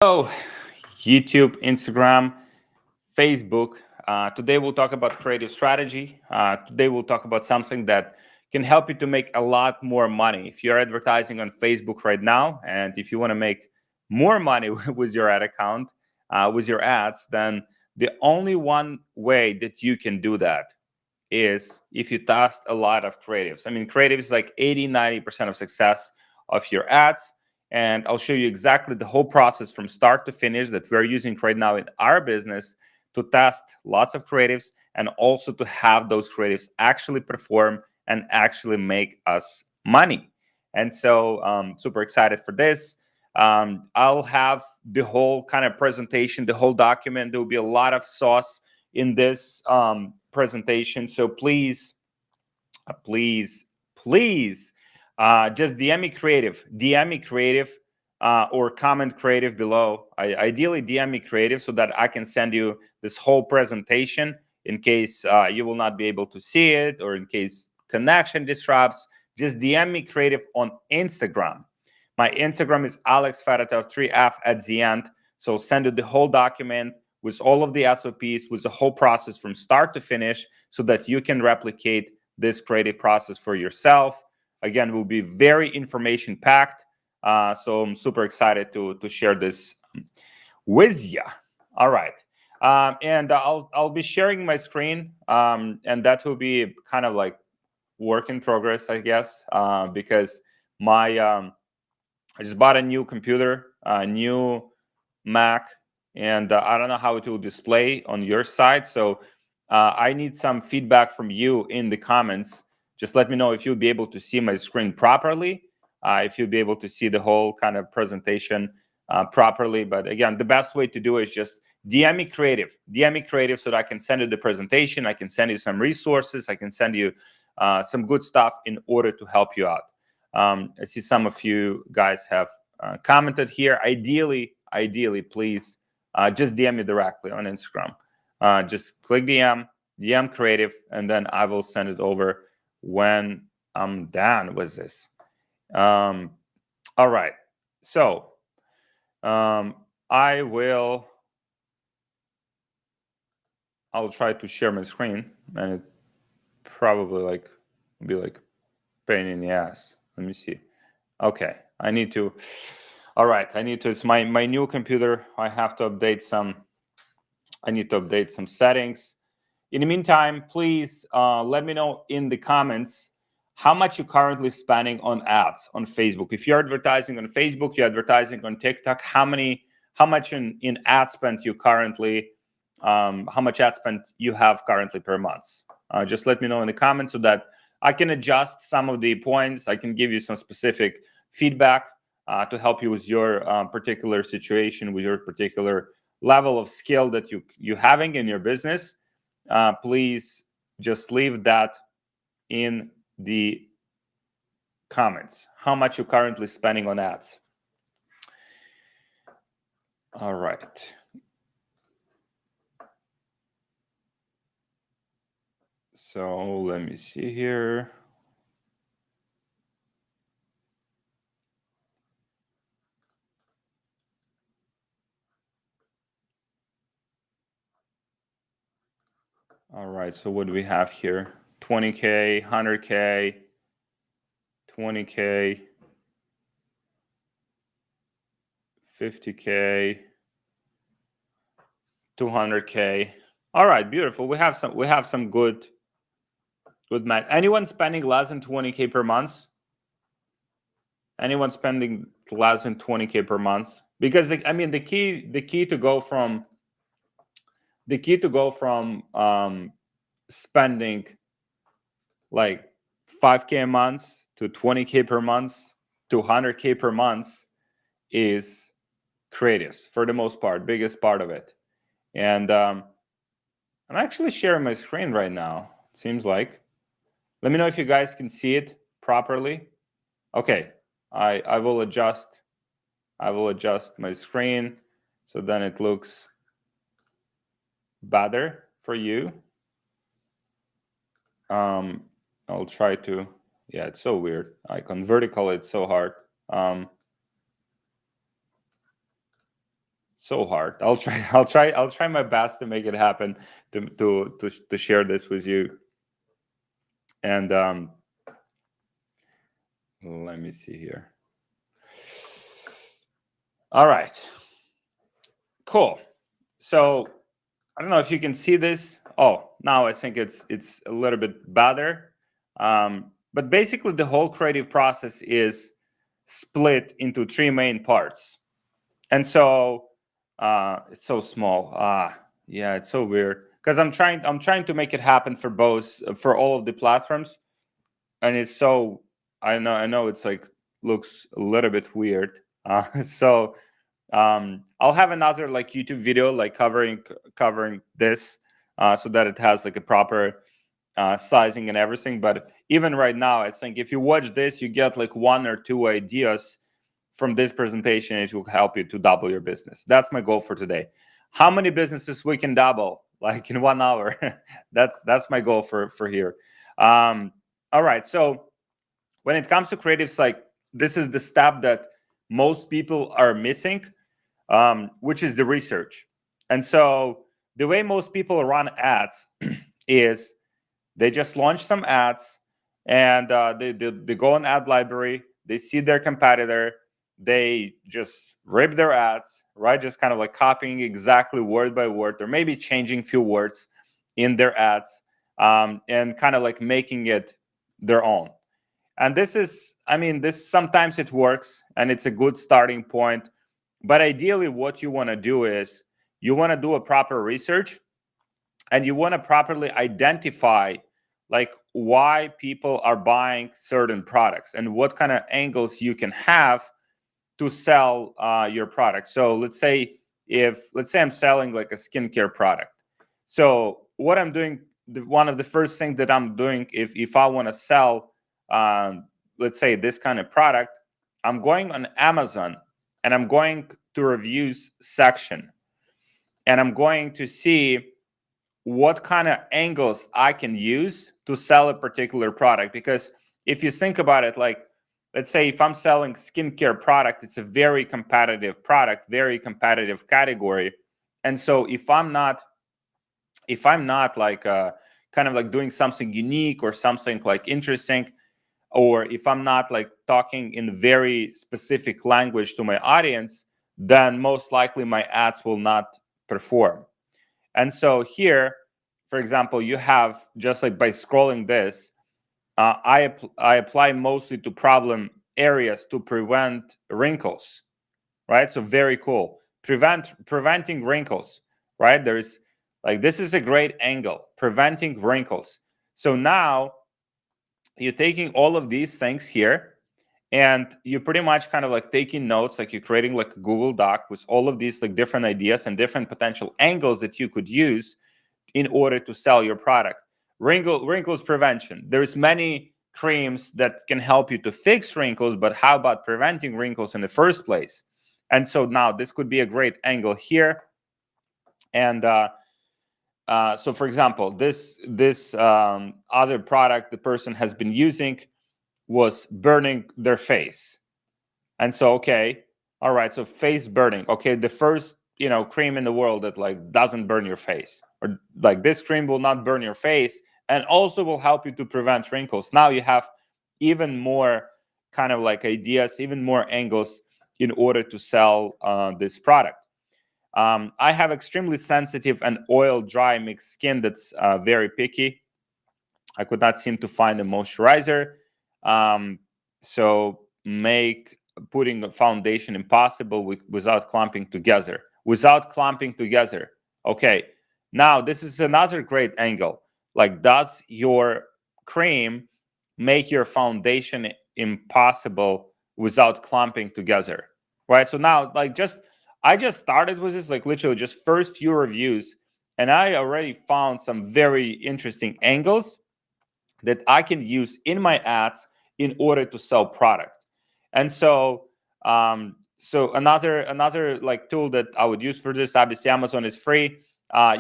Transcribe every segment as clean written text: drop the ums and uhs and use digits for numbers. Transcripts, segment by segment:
So, YouTube, Instagram, Facebook. Today we'll talk about creative strategy. Today we'll talk about something that can help you to make a lot more money. If you're advertising on Facebook right now, and if you want to make more money with your ad account, with your ads, then the only one way that you can do that is if you test a lot of creatives. I mean, creative is like 80-90% of success of your ads. And I'll show you exactly the whole process from start to finish that we're using right now in our business to test lots of creatives and also to have those creatives actually perform and actually make us money. And so super excited for this. I'll have the whole kind of presentation, the whole document. There will be a lot of sauce in this presentation. So please, just DM me creative, or comment creative below. Ideally, DM me creative so that I can send you this whole presentation in case you will not be able to see it or in case connection disrupts. Just DM me creative on Instagram. My Instagram is Alex Fedotov, 3F at the end. So send you the whole document with all of the SOPs, with the whole process from start to finish so that you can replicate this creative process for yourself. Again, it will be very information packed. So I'm super excited to share this with you. All right. And I'll be sharing my screen, and that will be kind of like work in progress, I guess, because my I just bought a new computer, a new Mac, and I don't know how it will display on your side. So I need some feedback from you in the comments. Just let me know if you'll be able to see my screen properly, if you'll be able to see the whole kind of presentation properly. But again, the best way to do it is just DM me creative so that I can send you the presentation. I can send you some resources. I can send you some good stuff in order to help you out. I see some of you guys have commented here. Ideally, please just DM me directly on Instagram. Just click DM creative, and then I will send it over when I'm done with this. All right. So I'll try to share my screen, and it probably will be like pain in the ass. Let me see. Okay, all right, it's my new computer. I need to update some settings. In the meantime, please let me know in the comments how much you're currently spending on ads on Facebook. If you're advertising on Facebook, you're advertising on TikTok, how much in ad spend you currently, how much ad spend you have currently per month. Just let me know in the comments so that I can adjust some of the points. I can give you some specific feedback to help you with your particular situation, with your particular level of skill that you're having in your business. Please just leave that in the comments. How much you're currently spending on ads. All right. So let me see here. All right, so what do we have here? 20K, 100K, 20K, 50K, 200K. All right, beautiful. We have some good match. Anyone spending less than 20K per month? Anyone spending less than 20K per month? Because I mean the key to go from spending like 5K a month to 20K per month to 100K per month is creatives for the most part, biggest part of it. And I'm actually sharing my screen right now, seems like. Let me know if you guys can see it properly. Okay, I will adjust my screen so then it looks better for you. I'll try to, yeah, it's so weird. Icon vertical, it's so hard. so hard. I'll try my best to make it happen, to share this with you. And let me see here. All right, cool. So I don't know if you can see this. Oh, now I think it's a little bit better. But basically, the whole creative process is split into three main parts. And so it's so small. Yeah, it's so weird because I'm trying to make it happen for both, for all of the platforms, and it's so, I know it's like looks a little bit weird. So I'll have another like YouTube video like covering this, so that it has like a proper sizing and everything. But even right now, I think if you watch this, you get like one or two ideas from this presentation. It will help you to double your business. That's my goal for today. How many businesses we can double like in 1 hour? That's my goal for here. All right, so when it comes to creatives, like this is the step that most people are missing, which is the research. And so the way most people run ads is they just launch some ads, and they go on ad library, they see their competitor, they just rip their ads, right? Just kind of like copying exactly word by word, or maybe changing few words in their ads, and kind of like making it their own. And this is, I mean, this sometimes it works and it's a good starting point. But ideally, what you want to do is you want to do a proper research, and you want to properly identify like why people are buying certain products and what kind of angles you can have to sell your product. So let's say I'm selling like a skincare product. So what I'm doing, one of the first things that I'm doing, if I want to sell, let's say this kind of product, I'm going on Amazon and I'm going to reviews section, and I'm going to see what kind of angles I can use to sell a particular product. Because if you think about it, like let's say if I'm selling skincare product, it's a very competitive product, very competitive category. And so if I'm not like kind of like doing something unique or something like interesting, or if I'm not like talking in very specific language to my audience, then most likely my ads will not perform. And so here, for example, you have just like by scrolling this, I apply mostly to problem areas to prevent wrinkles, right? So very cool. Preventing wrinkles, right? There's like this is a great angle, preventing wrinkles. So now you're taking all of these things here, and you're pretty much kind of like taking notes, like you're creating like a Google Doc with all of these like different ideas and different potential angles that you could use in order to sell your product. Wrinkles prevention. There's many creams that can help you to fix wrinkles, but how about preventing wrinkles in the first place? And so now this could be a great angle here. And so, for example, this other product the person has been using was burning their face. And so, okay, all right, so face burning. Okay, the first, cream in the world that like doesn't burn your face, or like this cream will not burn your face and also will help you to prevent wrinkles. Now you have even more kind of like ideas, even more angles in order to sell this product. I have extremely sensitive and oil dry mixed skin that's very picky. I could not seem to find a moisturizer. So make putting a foundation impossible without clumping together. Without clumping together. Okay, now this is another great angle. Like, does your cream make your foundation impossible without clumping together? Right. So now, like, I just started with this, like literally just first few reviews, and I already found some very interesting angles that I can use in my ads in order to sell product. And so, so another like tool that I would use for this, obviously Amazon is free.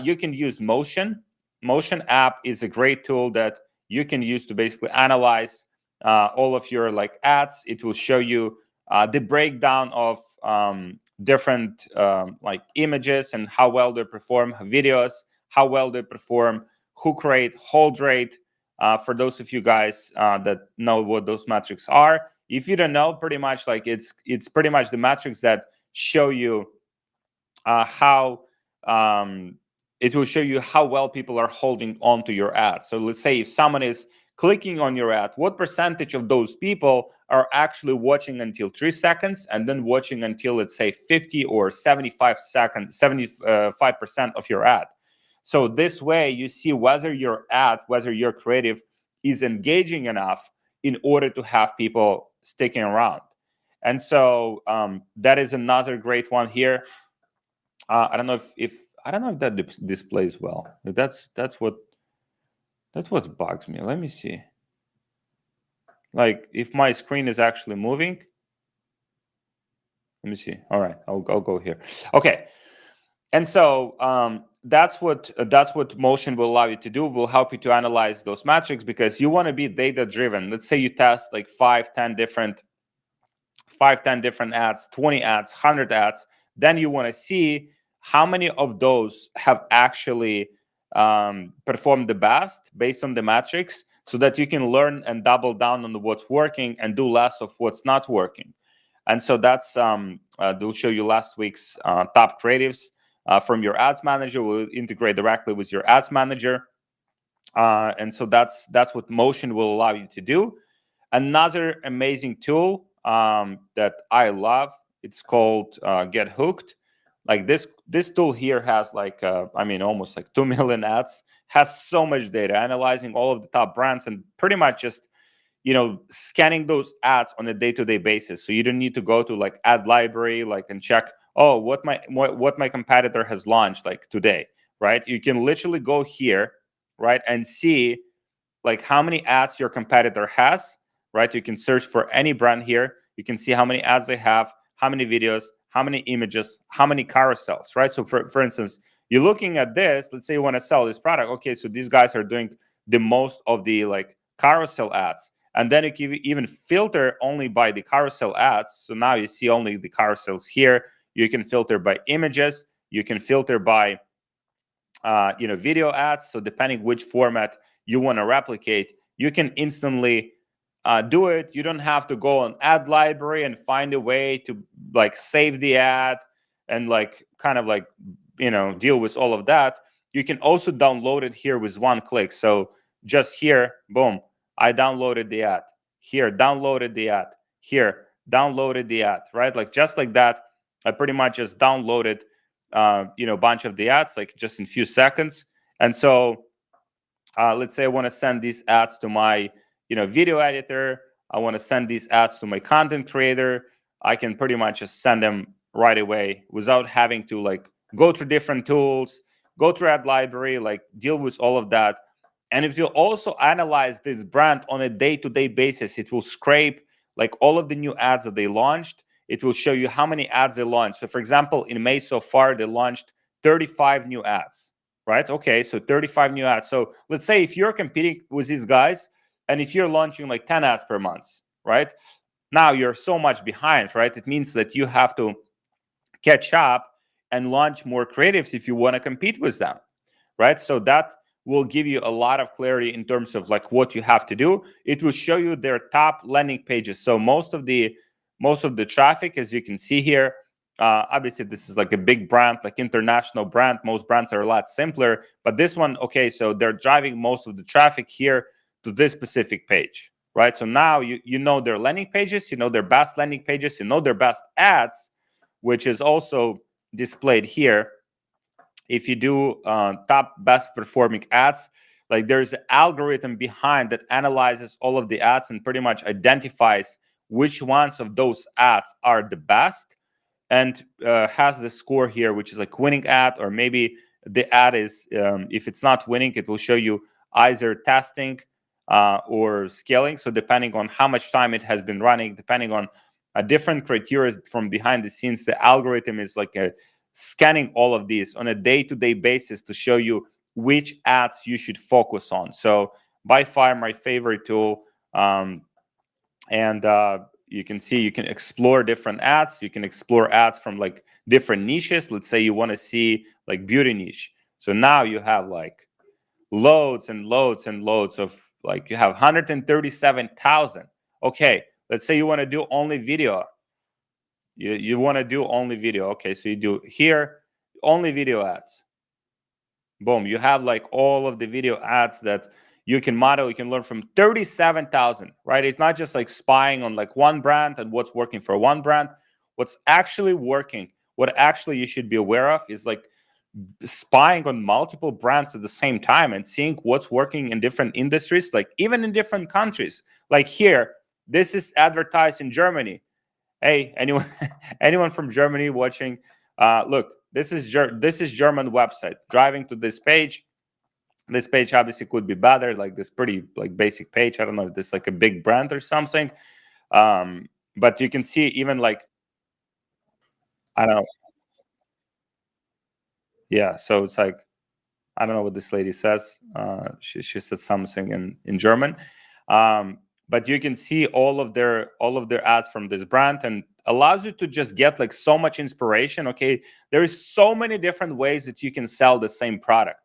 You can use Motion. Motion app is a great tool that you can use to basically analyze all of your like ads. It will show you the breakdown of different like images and how well they perform, videos, how well they perform, hook rate, hold rate. For those of you guys that know what those metrics are, if you don't know, pretty much like it's pretty much the metrics that show you how it will show you how well people are holding on to your ad. So let's say if someone is clicking on your ad, what percentage of those people are actually watching until 3 seconds and then watching until, let's say, 50 or 75 seconds, 75% of your ad. So this way you see whether your ad, whether your creative is engaging enough in order to have people sticking around. And so that is another great one here. I don't know if I don't know if that displays well. That's what bugs me. Let me see. Like if my screen is actually moving. Let me see. All right, I'll go here. Okay, and so that's what Motion will allow you to do. Will help you to analyze those metrics because you want to be data driven. Let's say you test like 5-10 different ads, 20 ads, 100 ads. Then you want to see how many of those have actually performed the best based on the metrics, so that you can learn and double down on what's working and do less of what's not working. And so that's they'll show you last week's top creatives from your ads manager. Will integrate directly with your ads manager, and so that's what Motion will allow you to do. Another amazing tool that I love, it's called Get Hooked. Like this tool here has like I mean almost like 2 million ads, has so much data, analyzing all of the top brands and pretty much just scanning those ads on a day-to-day basis. So you don't need to go to like ad library like and check, oh, what my competitor has launched like today, right? You can literally go here, right, and see like how many ads your competitor has, right? You can search for any brand here. You can see how many ads they have, how many videos, how many images, how many carousels, right? So for instance, you're looking at this, let's say you want to sell this product. Okay, so these guys are doing the most of the like carousel ads. And then you can even filter only by the carousel ads. So now you see only the carousels here. You can filter by images. You can filter by video ads. So depending which format you want to replicate, you can instantly do it. You don't have to go on ad library and find a way to like save the ad and like kind of like deal with all of that. You can also download it here with one click. So just here, boom, I downloaded the ad. Here, downloaded the ad. Here, downloaded the ad, right? Like just like that, I pretty much just downloaded a bunch of the ads like just in a few seconds. And so let's say I want to send these ads to my video editor. I want to send these ads to my content creator. I can pretty much just send them right away without having to like go through different tools, go through ad library, like deal with all of that. And if you also analyze this brand on a day-to-day basis, it will scrape like all of the new ads that they launched. It will show you how many ads they launched. So for example, in May so far, they launched 35 new ads, right? Okay, so 35 new ads. So let's say if you're competing with these guys and if you're launching like 10 ads per month, right? Now you're so much behind, right? It means that you have to catch up and launch more creatives if you want to compete with them, right? So that will give you a lot of clarity in terms of like what you have to do. It will show you their top landing pages. So most of the traffic, as you can see here, obviously this is like a big brand, like international brand. Most brands are a lot simpler, but this one, okay, so they're driving most of the traffic here to this specific page, right? So now you know their landing pages, you know their best landing pages, you know their best ads, which is also displayed here. If you do top best performing ads, like there's an algorithm behind that analyzes all of the ads and pretty much identifies which ones of those ads are the best, and has the score here, which is like winning ad, or maybe the ad is if it's not winning, it will show you either testing or scaling. So depending on how much time it has been running, depending on a different criteria from behind the scenes, the algorithm is like scanning all of these on a day-to-day basis to show you which ads you should focus on. So by far my favorite tool, and you can see you can explore different ads. You can explore ads from like different niches. Let's say you want to see like beauty niche. So now you have like loads and loads and loads of, like, you have 137,000. Okay, let's say you want to do only video. You want to do only video. Okay, so you do here only video ads. Boom, you have like all of the video ads that you can model. You can learn from 37,000, right? It's not just like spying on like one brand and what's working for one brand. What's actually working, what actually you should be aware of is like spying on multiple brands at the same time and seeing what's working in different industries, like even in different countries. Like here, this is advertised in Germany. Hey, anyone anyone from Germany watching? Look, this is German website. Driving to this page. This page obviously could be better, like this pretty like basic page. I don't know if this is like a big brand or something. But you can see even like, I don't know. Yeah, so it's like, I don't know what this lady says. She said something in German. But you can see all of their ads from this brand, and allows you to just get like so much inspiration. Okay, there is so many different ways that you can sell the same product.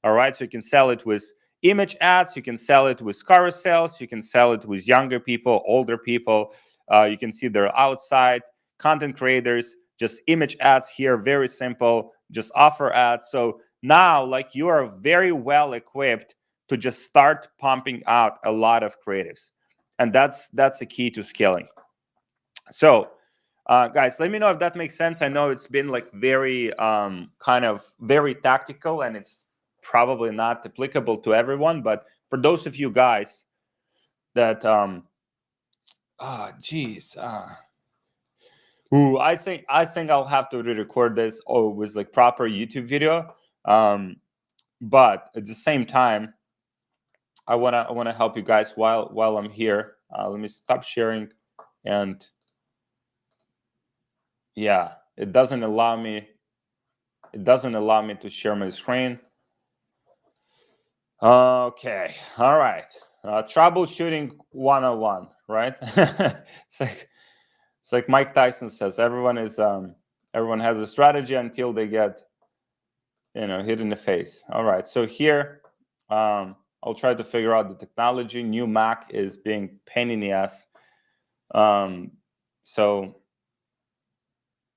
All right, so you can sell it with image ads, you can sell it with carousels, you can sell it with younger people, older people. You can see they're outside content creators, just image ads here, very simple, just offer ads. So now, like, you are very well equipped to just start pumping out a lot of creatives, and that's the key to scaling. So guys, let me know if that makes sense. I know it's been like very kind of very tactical, and it's probably not applicable to everyone, but for those of you guys that geez, I think I'll have to re-record this with like proper YouTube video. But at the same time, I wanna help you guys while I'm here. Let me stop sharing, and yeah, it doesn't allow me to share my screen. Okay, all right. Troubleshooting 101, right? It's like Mike Tyson says, everyone has a strategy until they get, hit in the face. All right, so here, I'll try to figure out the technology. New Mac is being pain in the ass. So,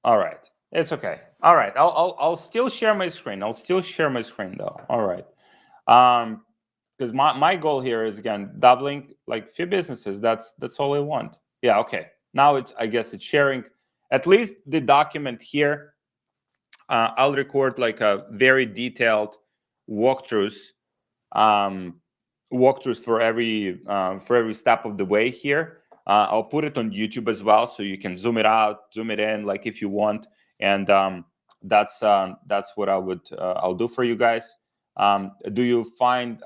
all right, it's okay. All right, I'll still share my screen. I'll still share my screen though. All right, because my goal here is, again, doubling like few businesses. That's all I want. Yeah, okay. Now I guess it's sharing at least the document here. I'll record like a very detailed walkthroughs for every step of the way here. I'll put it on YouTube as well, so you can zoom it out, zoom it in, like if you want. And that's what I'll do for you guys. Do you find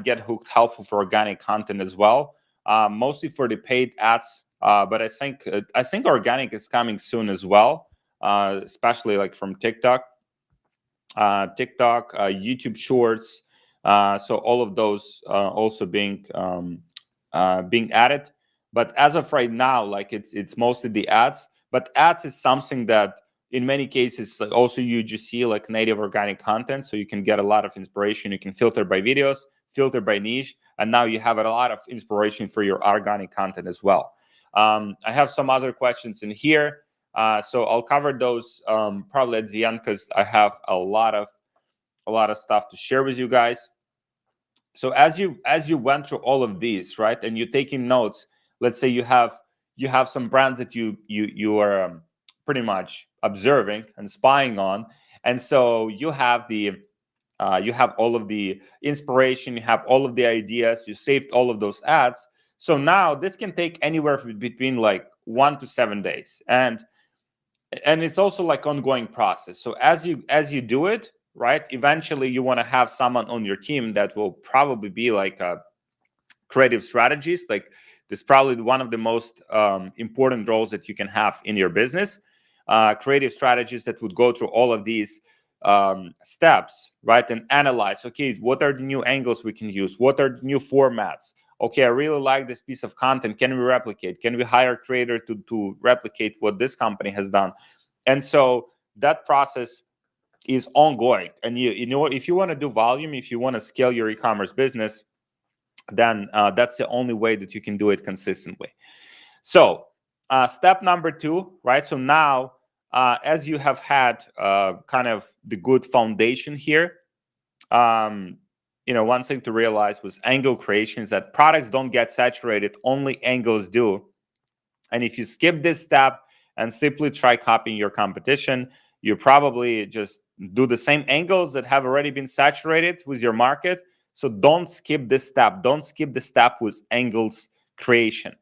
Get Hooked helpful for organic content as well? Mostly for the paid ads, but I think organic is coming soon as well, especially like from TikTok, YouTube Shorts. So all of those also being added. But as of right now, like it's mostly the ads. But ads is something that in many cases, like, also you just see like native organic content, so you can get a lot of inspiration. You can filter by videos, filter by niche, and now you have a lot of inspiration for your organic content as well. I have some other questions in here. So I'll cover those probably at the end, because I have a lot of stuff to share with you guys. So as you went through all of these, right, and you're taking notes, let's say you have some brands that you are pretty much observing and spying on, and so you have all of the inspiration, you have all of the ideas, you saved all of those ads. So now this can take anywhere between like 1 to 7 days, and it's also like ongoing process. So as you do it, right, eventually you want to have someone on your team that will probably be like a creative strategist. Like, this is probably one of the most important roles that you can have in your business. Creative strategists that would go through all of these steps, right, and analyze, okay, what are the new angles we can use, what are the new formats, okay, I really like this piece of content. Can we replicate? Can we hire a creator to replicate what this company has done? And so that process is ongoing. And you know, if you want to do volume, if you want to scale your e-commerce business, then that's the only way that you can do it consistently. So step number 2, right? So now, as you have had kind of the good foundation here, one thing to realize was angle creation is that products don't get saturated, only angles do. And if you skip this step and simply try copying your competition, you probably just do the same angles that have already been saturated with your market. So don't skip this step. Don't skip the step with angles creation.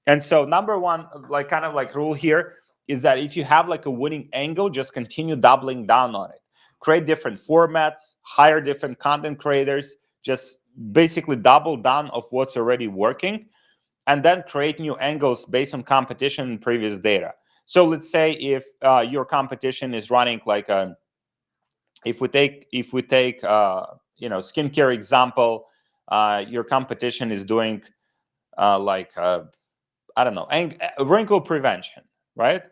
And so number 1, like kind of like rule here is that if you have like a winning angle, just continue doubling down on it. Create different formats, hire different content creators, just basically double down of what's already working, and then create new angles based on competition and previous data. So let's say if your competition is running like a, if we take skincare example, your competition is doing I don't know, wrinkle prevention, right?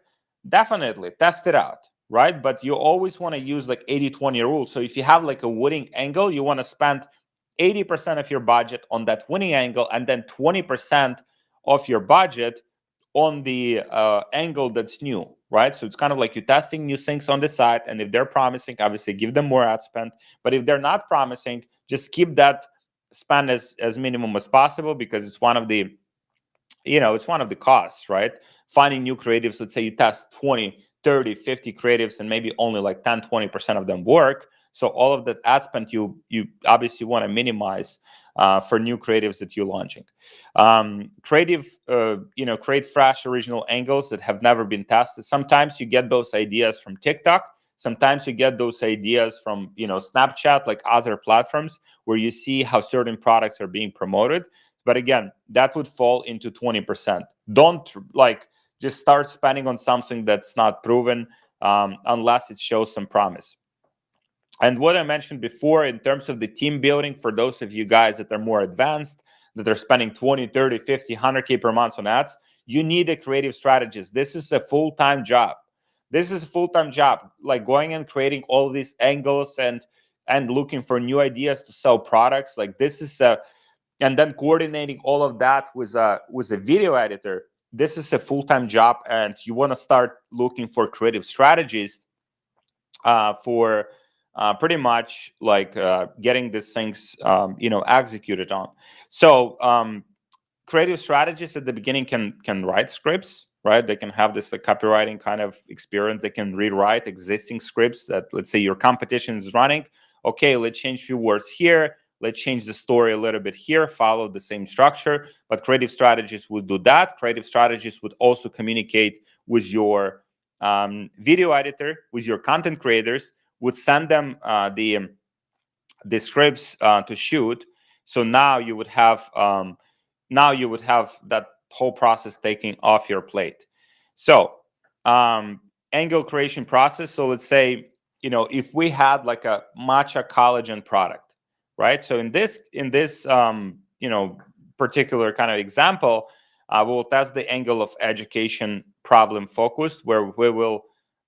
Definitely test it out, right? But you always want to use like 80-20 rule. So if you have like a winning angle, you want to spend 80% of your budget on that winning angle, and then 20% of your budget on the angle that's new, right? So it's kind of like you're testing new things on the side, and if they're promising, obviously give them more ad spend. But if they're not promising, just keep that spend as minimum as possible, because it's one of the costs, right? Finding new creatives, let's say you test 20, 30, 50 creatives, and maybe only like 10-20% of them work. So all of that ad spend you obviously want to minimize for new creatives that you're launching. Create fresh original angles that have never been tested. Sometimes you get those ideas from TikTok. Sometimes you get those ideas from Snapchat, like other platforms where you see how certain products are being promoted. But again, that would fall into 20%. Don't just start spending on something that's not proven unless it shows some promise. And what I mentioned before in terms of the team building, for those of you guys that are more advanced, that are spending 20, 30, 50, 100K per month on ads, you need a creative strategist. This is a full-time job. This is a full-time job, like going and creating all these angles and looking for new ideas to sell products. Like this is and then coordinating all of that with a video editor. This is a full-time job, and you want to start looking for creative strategies for pretty much like getting these things executed on. So creative strategists at the beginning can write scripts, right? They can have this copywriting kind of experience. They can rewrite existing scripts that, let's say, your competition is running. Okay, let's change a few words here. Let's change the story a little bit here, follow the same structure. But creative strategists would do that. Creative strategists would also communicate with your video editor, with your content creators, would send them the scripts to shoot. So now you would have that whole process taken off your plate. So angle creation process. So let's say if we had like a matcha collagen product, right? So in this particular kind of example, we'll test the angle of education problem focused, where we will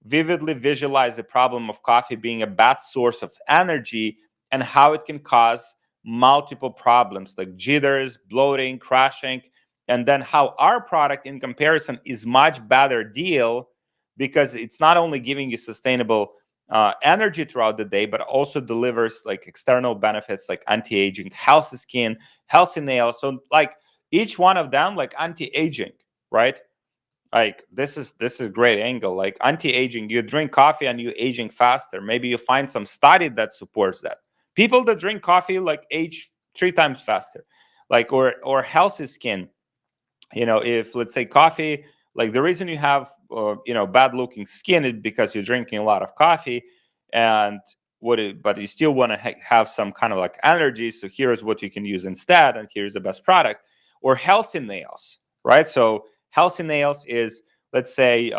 vividly visualize the problem of coffee being a bad source of energy and how it can cause multiple problems like jitters, bloating, crashing, and then how our product in comparison is much better deal, because it's not only giving you sustainable energy throughout the day, but also delivers like external benefits like anti-aging, healthy skin, healthy nails. So like each one of them, like anti-aging, right? Like this is great angle. Like anti-aging, you drink coffee and you aging faster. Maybe you find some study that supports that. People that drink coffee like age 3 times faster. Like or healthy skin. If let's say coffee, like the reason you have bad looking skin is because you're drinking a lot of coffee, and but you still want to have some kind of like energy. So here's what you can use instead, and here's the best product. Or healthy nails, right? So healthy nails is, let's say,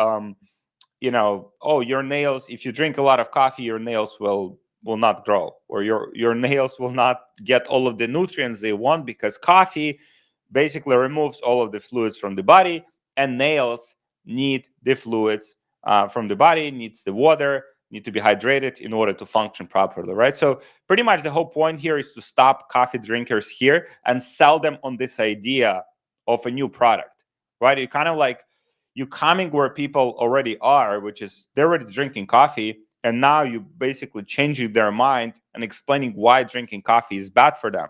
your nails, if you drink a lot of coffee, your nails will not grow, or your nails will not get all of the nutrients they want, because coffee basically removes all of the fluids from the body, and nails need the fluids from the body, needs the water, need to be hydrated in order to function properly, right? So pretty much the whole point here is to stop coffee drinkers here and sell them on this idea of a new product, right? You kind of like, you coming where people already are, which is they're already drinking coffee, and now you basically changing their mind and explaining why drinking coffee is bad for them.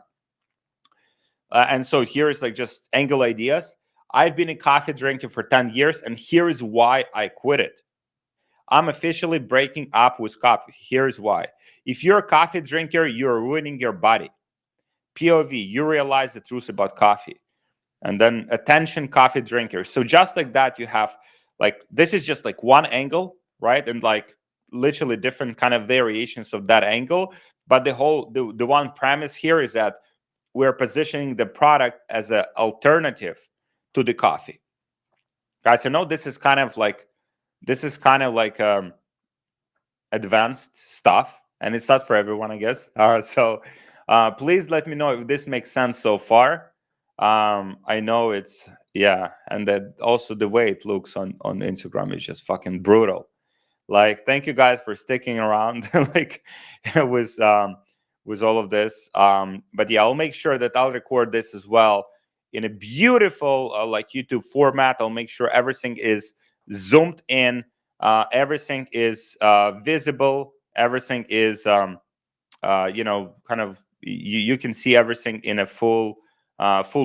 And so here is like just angle ideas. I've been a coffee drinker for 10 years, and here is why I quit it. I'm officially breaking up with coffee. Here's why. If you're a coffee drinker, you're ruining your body. POV, you realize the truth about coffee. And then attention, coffee drinkers. So just like that, you have like, this is just like one angle, right? And like literally different kind of variations of that angle. But the one premise here is that we're positioning the product as an alternative to the coffee. Guys, I know this is kind of like advanced stuff, and it's not for everyone, I guess. So please let me know if this makes sense so far. I know it's, yeah, and that also the way it looks on Instagram is just fucking brutal. Like, thank you guys for sticking around like with all of this. But yeah, I'll make sure that I'll record this as well in a beautiful like YouTube format. I'll make sure everything is zoomed in, everything is visible, everything is you know, kind of, you can see everything in a full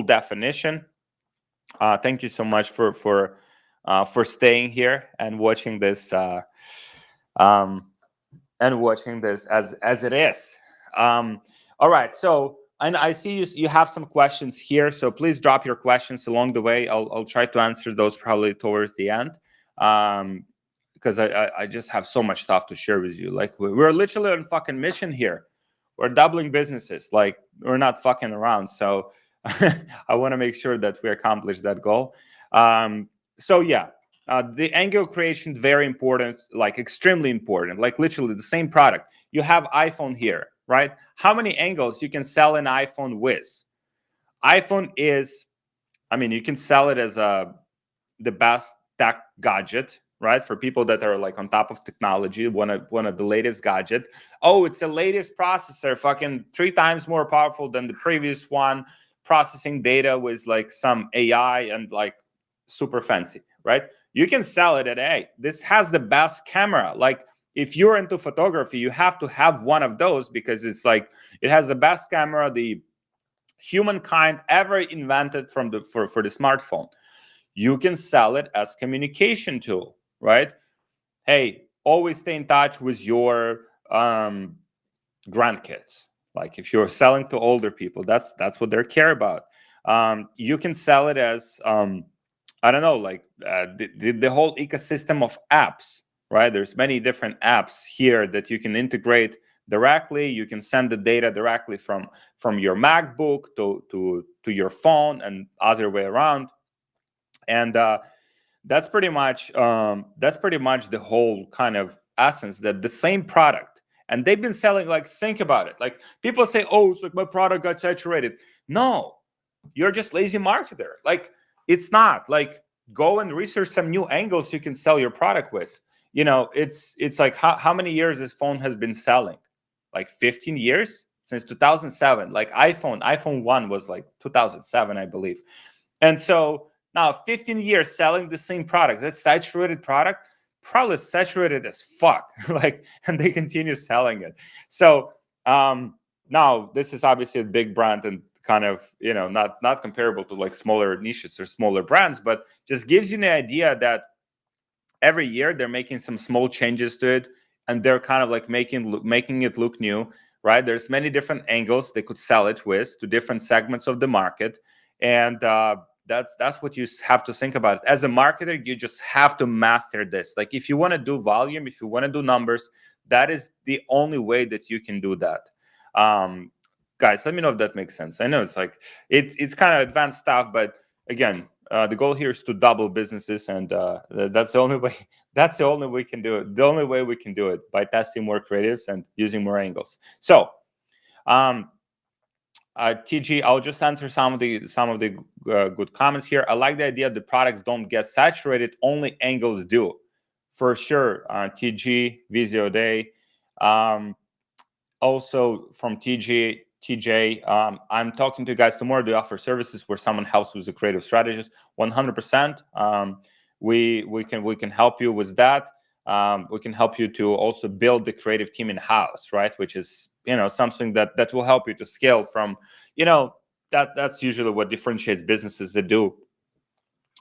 definition. Thank you so much for staying here and watching this as it is. All right, so, and I see you have some questions here, so please drop your questions along the way. I'll try to answer those probably towards the end, because I just have so much stuff to share with you. Like, we're literally on fucking mission here. We're doubling businesses. Like, we're not fucking around. So I want to make sure that we accomplish that goal. So yeah, the angle creation is very important, like extremely important. Like literally the same product. You have iPhone here, right? How many angles you can sell an iPhone with? iPhone is, I mean, you can sell it as the best tech gadget, right? For people that are like on top of technology, one of the latest gadget. Oh, it's the latest processor, fucking 3 times more powerful than the previous one, processing data with like some AI and like super fancy, right? You can sell it at, hey, this has the best camera. Like, if you're into photography, you have to have one of those because it's like, it has the best camera the humankind ever invented for the smartphone. You can sell it as communication tool, right? Hey, always stay in touch with your grandkids. Like, if you're selling to older people, that's what they care about. You can sell it as I don't know, like the whole ecosystem of apps, right? There's many different apps here that you can integrate directly. You can send the data directly from your MacBook to your phone and other way around. And that's pretty much the whole kind of essence, that the same product. And they've been selling, like, think about it. Like, people say, oh, it's like my product got saturated. No, you're just lazy marketer. Like, it's not. Like, go and research some new angles you can sell your product with. You know, it's like, how many years this phone has been selling? Like 15 years? Since 2007. Like, iPhone 1 was like 2007, I believe. And so now 15 years selling the same product, that saturated product, probably saturated as fuck. Like, and they continue selling it. So now this is obviously a big brand and kind of, you know, not comparable to like smaller niches or smaller brands, but just gives you the idea that every year they're making some small changes to it, and they're kind of like making it look new, right? There's many different angles they could sell it with to different segments of the market. And that's what you have to think about. As a marketer, you just have to master this. Like, if you want to do volume, if you want to do numbers, that is the only way that you can do that. Guys, let me know if that makes sense. I know it's like it's kind of advanced stuff, but again, the goal here is to double businesses, and that's the only way. That's the only way we can do it. The only way we can do it, by testing more creatives and using more angles. So, TG, I'll just answer some of the good comments here. I like the idea that products don't get saturated, only angles do. For sure, TG, Visio Day. Also from TJ, I'm talking to you guys tomorrow. Do you offer services where someone helps with the creative strategist? 100%. We can help you with that. We can help you to also build the creative team in house, right? Which is something that will help you to scale from that's usually what differentiates businesses that do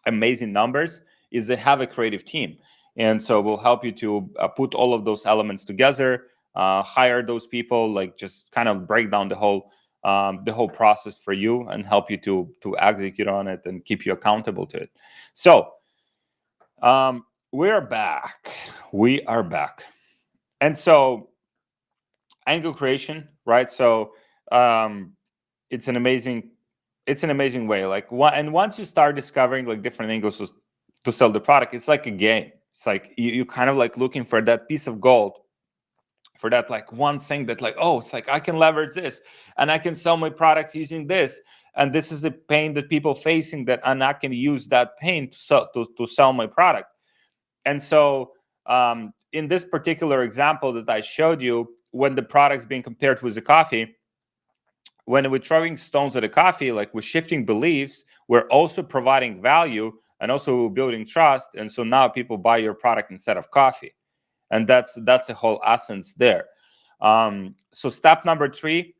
amazing numbers is they have a creative team, and so we'll help you to put all of those elements together, hire those people, like just kind of break down the whole process for you and help you to execute on it and keep you accountable to it. So we are back. And so angle creation, right? So it's an amazing way. Like and once you start discovering like different angles to sell the product, it's like a game. It's like you kind of like looking for that piece of gold, for that like one thing that like, oh, it's like I can leverage this and I can sell my product using this, and this is the pain that people facing, that and I can use that pain to sell my product. And so in this particular example that I showed you, when the product's being compared with the coffee, when we're throwing stones at a coffee, like we're shifting beliefs, we're also providing value and also building trust. And so now people buy your product instead of coffee. And that's the whole essence there. So step number 3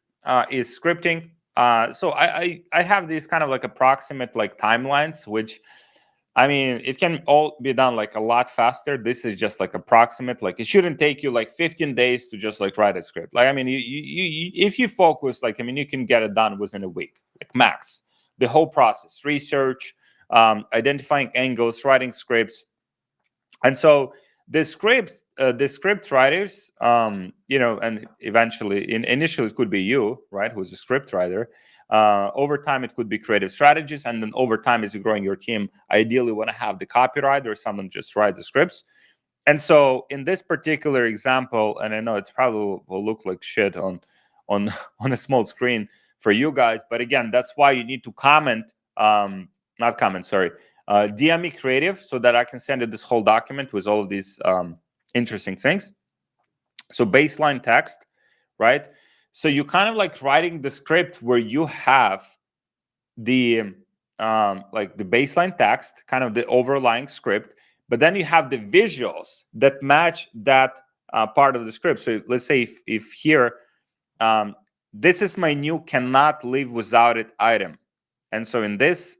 is scripting. So I have these kind of like approximate like timelines, which I mean, it can all be done like a lot faster. This is just like approximate. Like it shouldn't take you like 15 days to just like write a script. Like, I mean, if you focus, like, I mean, you can get it done within a week, like max. The whole process, research, identifying angles, writing scripts. And so the script writers, and eventually, initially it could be you, right, who's a script writer. Over time, it could be creative strategists, and then over time, as you're growing your team, ideally want to have the copywriter or someone just write the scripts. And so, in this particular example, and I know it's probably will look like shit on a small screen for you guys, but again, that's why you need to DM me creative so that I can send you this whole document with all of these interesting things. So baseline text, right? So you kind of like writing the script where you have the like the baseline text, kind of the overlying script, but then you have the visuals that match that part of the script. So let's say if here, this is my new cannot live without it item. And so in this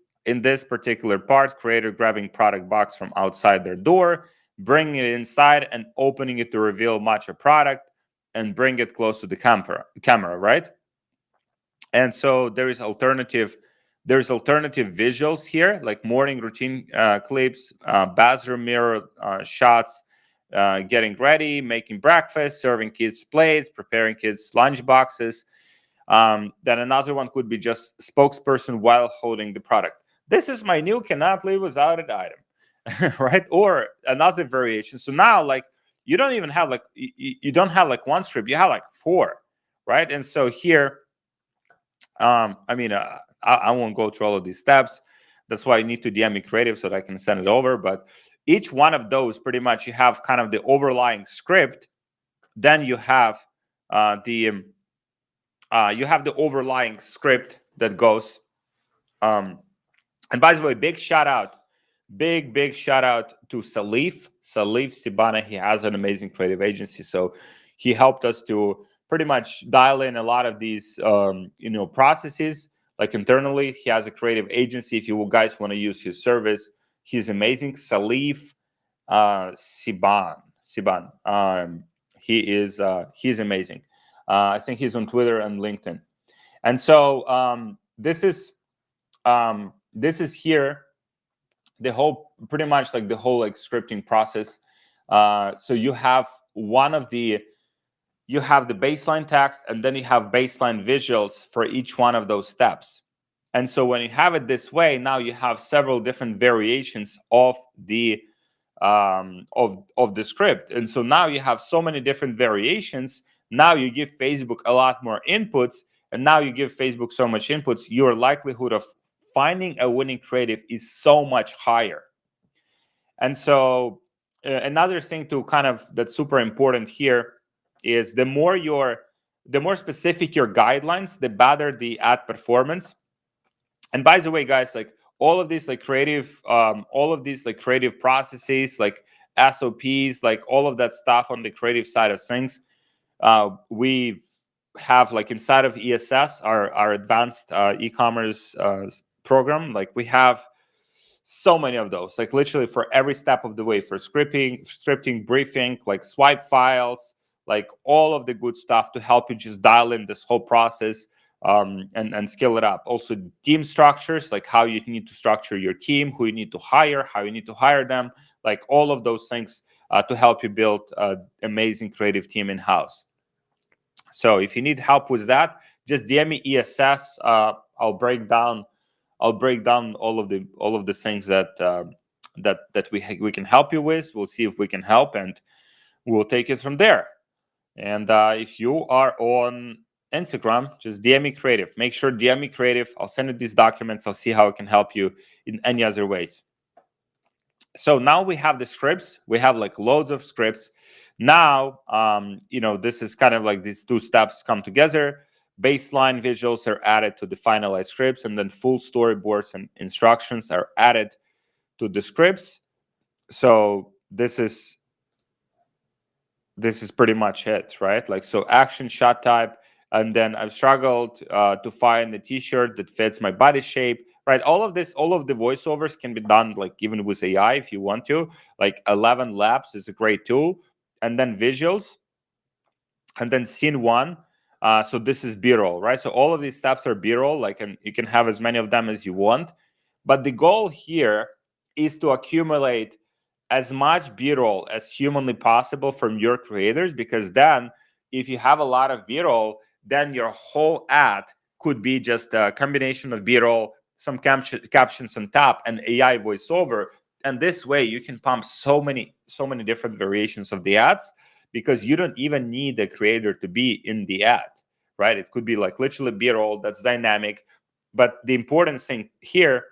particular part, creator grabbing product box from outside their door, bringing it inside and opening it to reveal matcha product and bring it close to the camera, right? And so there's alternative visuals here, like morning routine clips, bathroom mirror shots, getting ready, making breakfast, serving kids plates, preparing kids lunch boxes. Then another one could be just spokesperson while holding the product. This is my new cannot live without it item, right? Or another variation. So now, like, you don't even have like you don't have like one script, you have like 4, right? And so here, I won't go through all of these steps. That's why you need to DM me creative so that I can send it over. But each one of those, pretty much, you have kind of the overlying script. Then you have the overlying script that goes. And by the way, big shout out to Salif Sibana. He has an amazing creative agency, so he helped us to pretty much dial in a lot of these processes. Like internally, he has a creative agency. If you guys want to use his service, he's amazing. Salif Siban. He's amazing. I think he's on Twitter and LinkedIn. And so this is here the whole, pretty much like the whole like scripting process. So you have the baseline text, and then you have baseline visuals for each one of those steps. And so when you have it this way, now you have several different variations of the script. And so now you have so many different variations. Now you give Facebook a lot more inputs, and now you give Facebook so much inputs, your likelihood of finding a winning creative is so much higher. And so another thing to kind of that's super important here is the more specific your guidelines, the better the ad performance. And by the way, guys, like all of these like creative processes, like SOPs, like all of that stuff on the creative side of things, we have like inside of ESS, our advanced e-commerce program. Like we have so many of those, like literally for every step of the way, for scripting, briefing, like swipe files, like all of the good stuff to help you just dial in this whole process, and scale it up. Also team structures, like how you need to structure your team, who you need to hire, how you need to hire them, like all of those things to help you build an amazing creative team in-house. So if you need help with that, just DM me ESS. I'll break down all of the things that we can help you with. We'll see if we can help, and we'll take it from there. And if you are on Instagram, just DM me creative. Make sure DM me creative. I'll send you these documents. I'll see how I can help you in any other ways. So now we have the scripts. We have like loads of scripts. Now, this is kind of like these two steps come together. Baseline visuals are added to the finalized scripts, and then full storyboards and instructions are added to the scripts. So this is pretty much it, right? Like, so action shot type, and then I've struggled to find a t-shirt that fits my body shape, right? All of the voiceovers can be done like even with AI if you want to. Like 11 Labs is a great tool, and then visuals, and then scene one. So this is B-roll, right? So all of these steps are B-roll, like, and you can have as many of them as you want. But the goal here is to accumulate as much B-roll as humanly possible from your creators, because then if you have a lot of B-roll, then your whole ad could be just a combination of B-roll, some captions on top, and AI voiceover. And this way you can pump so many different variations of the ads, because you don't even need the creator to be in the ad, right? It could be like literally B-roll that's dynamic. But the important thing here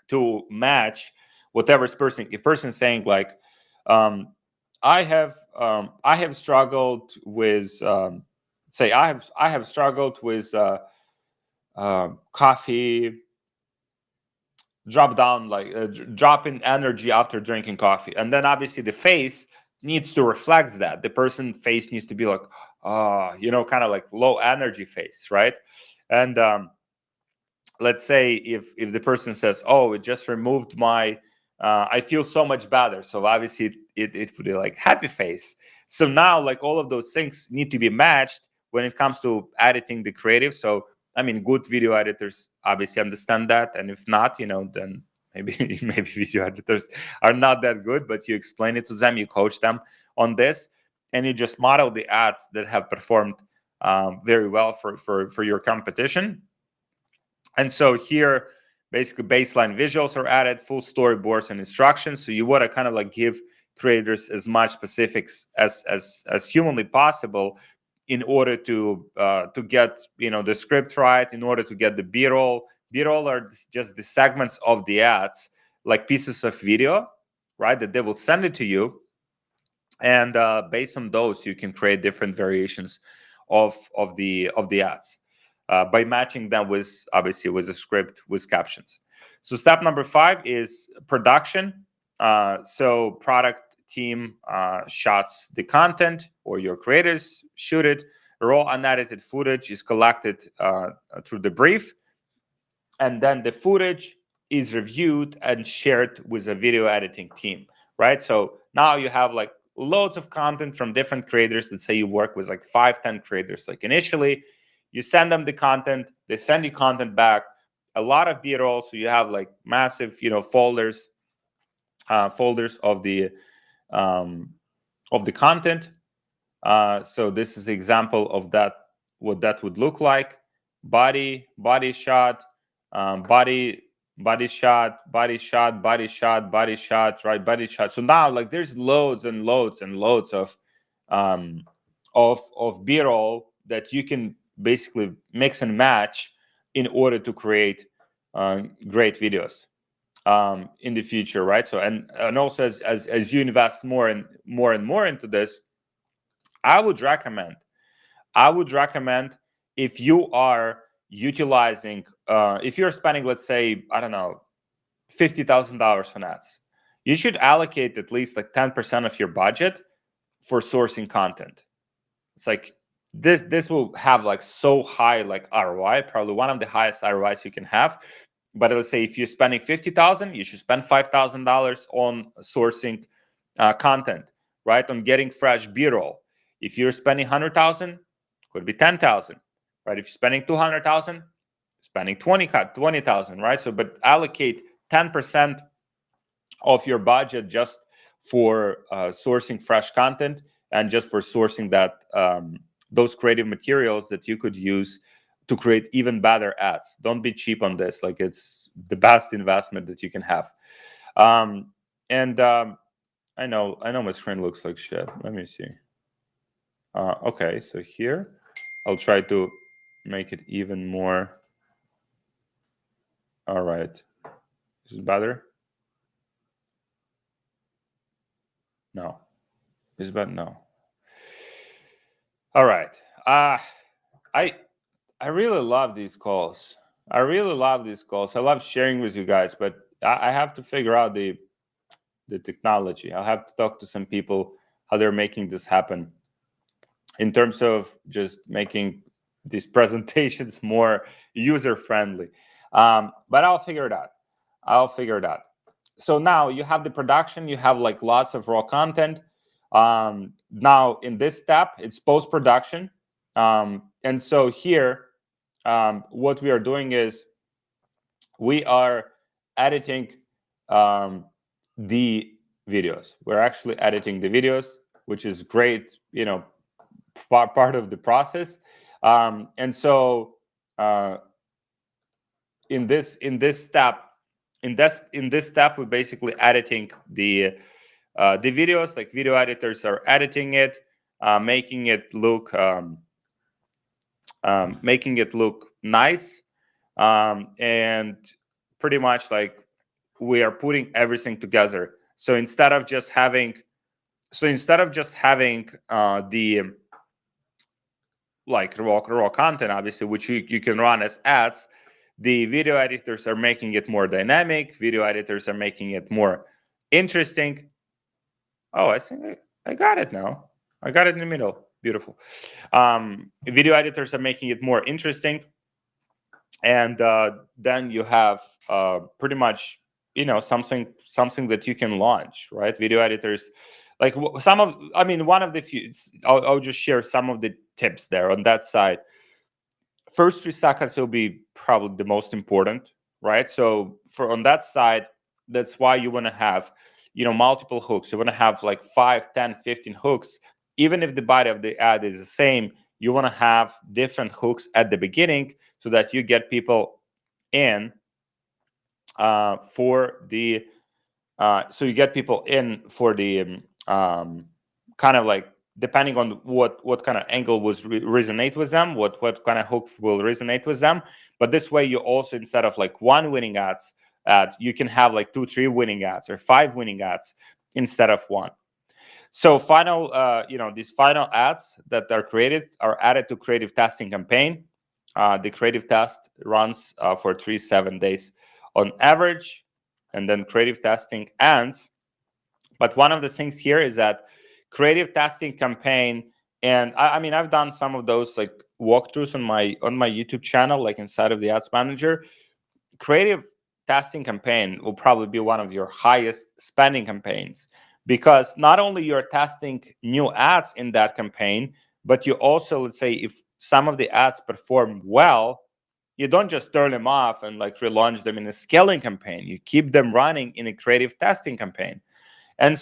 to match whatever's person, if person's saying like, I have struggled with say I have struggled with coffee drop in energy after drinking coffee, and then obviously the face needs to reflect that. The person face needs to be like, kind of like low energy face, right? And let's say if the person says, oh, it just removed my I feel so much better, so obviously it would be like happy face. So now like all of those things need to be matched when it comes to editing the creative. So I mean, good video editors obviously understand that, and if not, then maybe video editors are not that good, but you explain it to them, you coach them on this, and you just model the ads that have performed very well for your competition. And so here, basically baseline visuals are added, full storyboards and instructions. So you want to kind of like give creators as much specifics as humanly possible in order to get the script right, in order to get the B-roll. B-roll are just the segments of the ads, like pieces of video, right, that they will send it to you, and based on those you can create different variations of the ads by matching them with obviously with a script with captions. So step number 5 is production. So product team shots the content, or your creators shoot it. Raw unedited footage is collected through the brief, and then the footage is reviewed and shared with a video editing team, right? So now you have like loads of content from different creators. Let's say you work with like 5-10 creators. Like initially you send them the content, they send you content back, a lot of B-roll, so you have like massive folders of the content. So this is an example of that, what that would look like. Body shot, body shot, right? Body shot. So now like there's loads and loads and loads of B-roll that you can basically mix and match in order to create great videos in the future, right? So and also as you invest more and more into this, I would recommend if you are utilizing if you're spending, let's say, I don't know, $50,000 on ads, you should allocate at least like 10% of your budget for sourcing content. It's like this will have like so high like ROI, probably one of the highest ROIs you can have. But let's say if you're spending 50,000, you should spend $5,000 on sourcing content, right? On getting fresh B-roll. If you're spending 100,000, could be 10,000, right? If you're spending 200,000, spending 20,000, right? So, but allocate 10% of your budget just for sourcing fresh content and just for sourcing that those creative materials that you could use to create even better ads. Don't be cheap on this. Like, it's the best investment that you can have. I know my screen looks like shit. Let me see. Okay, so here I'll try to make it even more. All right, is it better? No. Is it better? No. All right. I really love these calls. I love sharing with you guys, but I have to figure out the technology. I'll have to talk to some people how they're making this happen in terms of just making these presentations more user friendly. But I'll figure it out. So now you have the production, you have like lots of raw content. Now in this step, it's post-production. And so here, what we are doing is we are editing the videos. We're actually editing the videos, which is great, part of the process. And so in this step, we're basically editing the videos. Like, video editors are editing it, making it look nice, and pretty much like we are putting everything together. So instead of just having the like raw content, obviously, which you can run as ads, the video editors are making it more dynamic. Video editors are making it more interesting. Oh, I think I got it now. I got it in the middle. Beautiful. Video editors are making it more interesting. And then you have pretty much, something that you can launch, right? Video editors, like one of the few, I'll just share some of the tips there on that side. First 3 seconds will be probably the most important, right? So on that side, that's why you want to have, multiple hooks. You want to have like 5, 10, 15 hooks. Even if the body of the ad is the same, you want to have different hooks at the beginning so that you get people in for the kind of like, depending on what kind of angle resonate with them, what kind of hook will resonate with them. But this way, you also, instead of like one winning ad, you can have like 2, 3 winning ads or 5 winning ads instead of one. So these final ads that are created are added to creative testing campaign. The creative test runs for 7 days on average, and then creative testing ends. But one of the things here is that creative testing campaign, and I've done some of those like walkthroughs on my YouTube channel, like inside of the Ads Manager. Creative testing campaign will probably be one of your highest spending campaigns, because not only you're testing new ads in that campaign, but you also, let's say, if some of the ads perform well, you don't just turn them off and like relaunch them in a scaling campaign. You keep them running in a creative testing campaign. And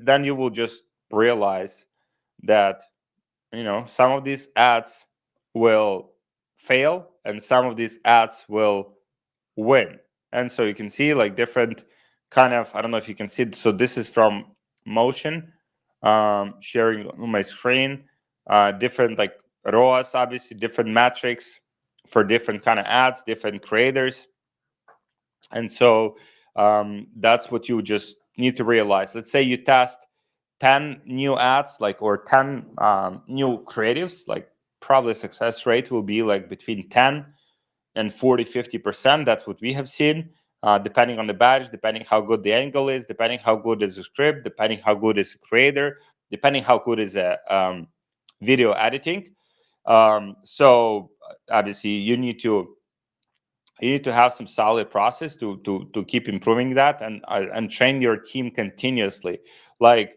then you will just realize that, some of these ads will fail and some of these ads will win. And so you can see like different kind of, I don't know if you can see. So this is from Motion, sharing on my screen, different like ROAS, obviously different metrics for different kind of ads, different creators. And so that's what you just need to realize. Let's say you test 10 new ads, like, or 10 new creatives, like probably success rate will be like between 10 and 40-50%. That's what we have seen, depending on the badge, depending how good the angle is, depending how good is the script, depending how good is the creator, depending how good is a video editing. So obviously you need to have some solid process to keep improving that, and train your team continuously. Like,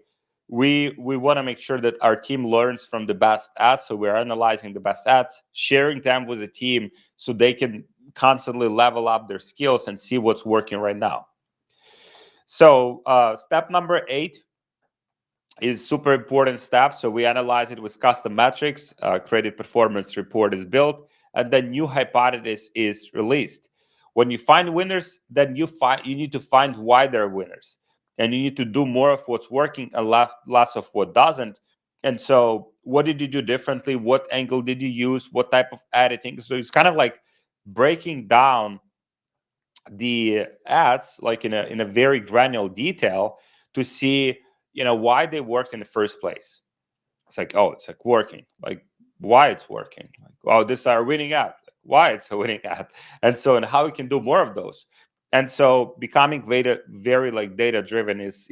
we want to make sure that our team learns from the best ads, so we're analyzing the best ads, sharing them with the team so they can constantly level up their skills and see what's working right now. So step number 8 is super important step. So we analyze it with custom metrics, creative performance report is built, and then new hypothesis is released. When you find winners, then you need to find why they're winners, and you need to do more of what's working and less of what doesn't. And so, what did you do differently? What angle did you use? What type of editing? So it's kind of like breaking down the ads, like in a very granular detail, to see, why they worked in the first place. It's like, oh, it's like working, like why it's working, like, oh, this is our winning ad, like, why it's a winning ad. And so, and how we can do more of those. And so becoming very like data driven is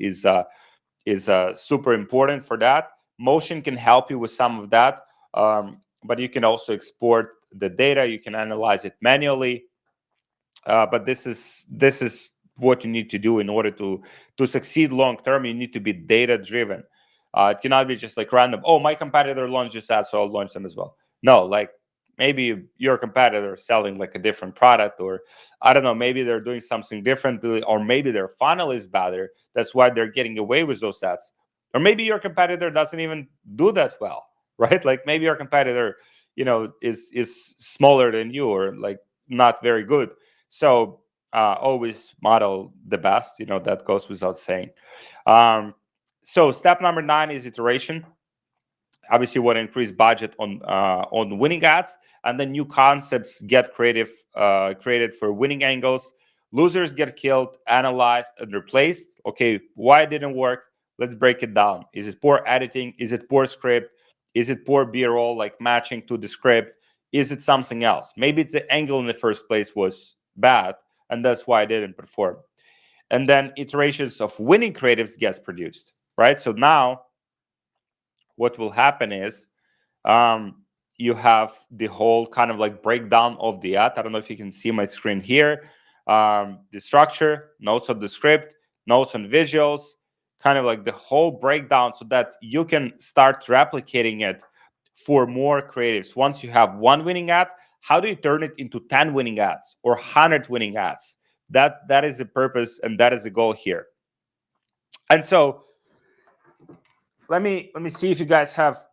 super important for that. Motion can help you with some of that, but you can also export the data, you can analyze it manually. But this is what you need to do in order to succeed long term. You need to be data driven. It cannot be just like random. Oh, my competitor launched this ad, so I'll launch them as well. No, like maybe your competitor is selling like a different product, or I don't know, maybe they're doing something differently, or maybe their funnel is better. That's why they're getting away with those ads. Or maybe your competitor doesn't even do that well, right? Like maybe your competitor, is smaller than you, or like not very good. So always model the best, that goes without saying. So step number 9 is iteration. Obviously, you want to increase budget on winning ads, and then new concepts get created for winning angles. Losers get killed, analyzed, and replaced. Okay, why it didn't work? Let's break it down. Is it poor editing? Is it poor script? Is it poor B-roll, like matching to the script? Is it something else? Maybe it's the angle in the first place was bad, and that's why it didn't perform. And then iterations of winning creatives gets produced, right? So now what will happen is you have the whole kind of like breakdown of the ad. I don't know if you can see my screen here. The structure, notes of the script, notes on visuals, kind of like the whole breakdown, so that you can start replicating it for more creatives. Once you have one winning ad, how do you turn it into 10 winning ads or 100 winning ads? That is the purpose, and that is the goal here. And so let me see if you guys have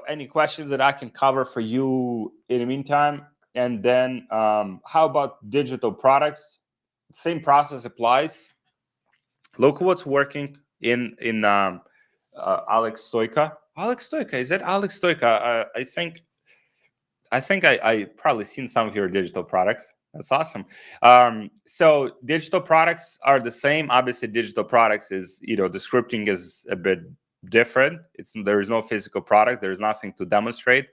any questions that I can cover for you in the meantime. And then how about digital products? Same process applies. Look what's working in Alex Stoica. Alex Stoica, is it Alex Stoica? I probably seen some of your digital products. That's awesome. So digital products are the same. Obviously, digital products is, the scripting is a bit different. There is no physical product. There is nothing to demonstrate.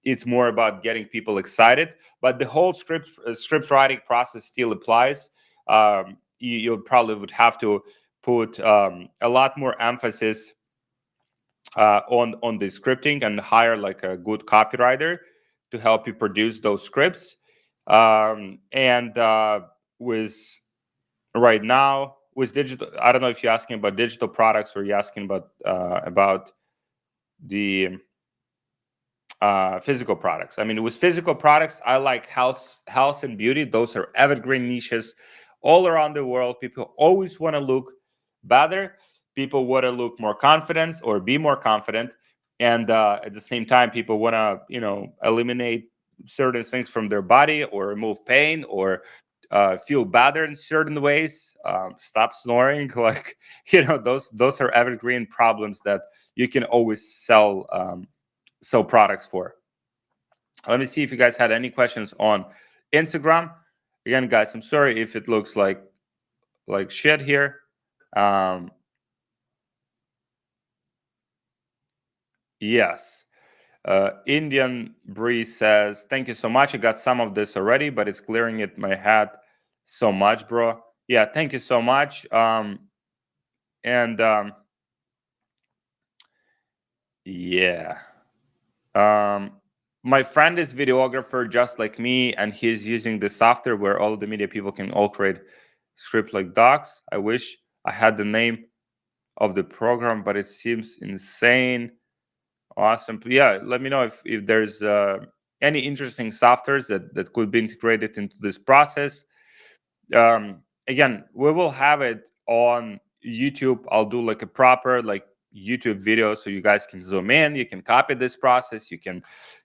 It's more about getting people excited. But the whole script writing process still applies. You probably would have to put a lot more emphasis on the scripting, and hire like a good copywriter to help you produce those scripts. And with right now with digital, I don't know if you're asking about digital products or you're asking about the physical products. I mean, with physical products, I like health and beauty. Those are evergreen niches all around the world. People always want to look better. People want to look more confident or be more confident, and at the same time, people want to eliminate certain things from their body, or remove pain, or feel better in certain ways. Stop snoring, like those are evergreen problems that you can always sell products for. Let me see if you guys had any questions on Instagram. Again, guys, I'm sorry if it looks like shit here. Yes. Indian Breeze says, thank you so much. I got some of this already, but it's clearing it my head so much, bro. Yeah, thank you so much. And yeah. Um, my friend is videographer just like me, and he's using the software where all the media people can all create script like docs. I wish I had the name of the program, but it seems insane. Awesome. Yeah, let me know if there's any interesting softwares that could be integrated into this process. Again, we will have it on YouTube. I'll do like a proper like YouTube video so you guys can zoom in. You can copy this process. You can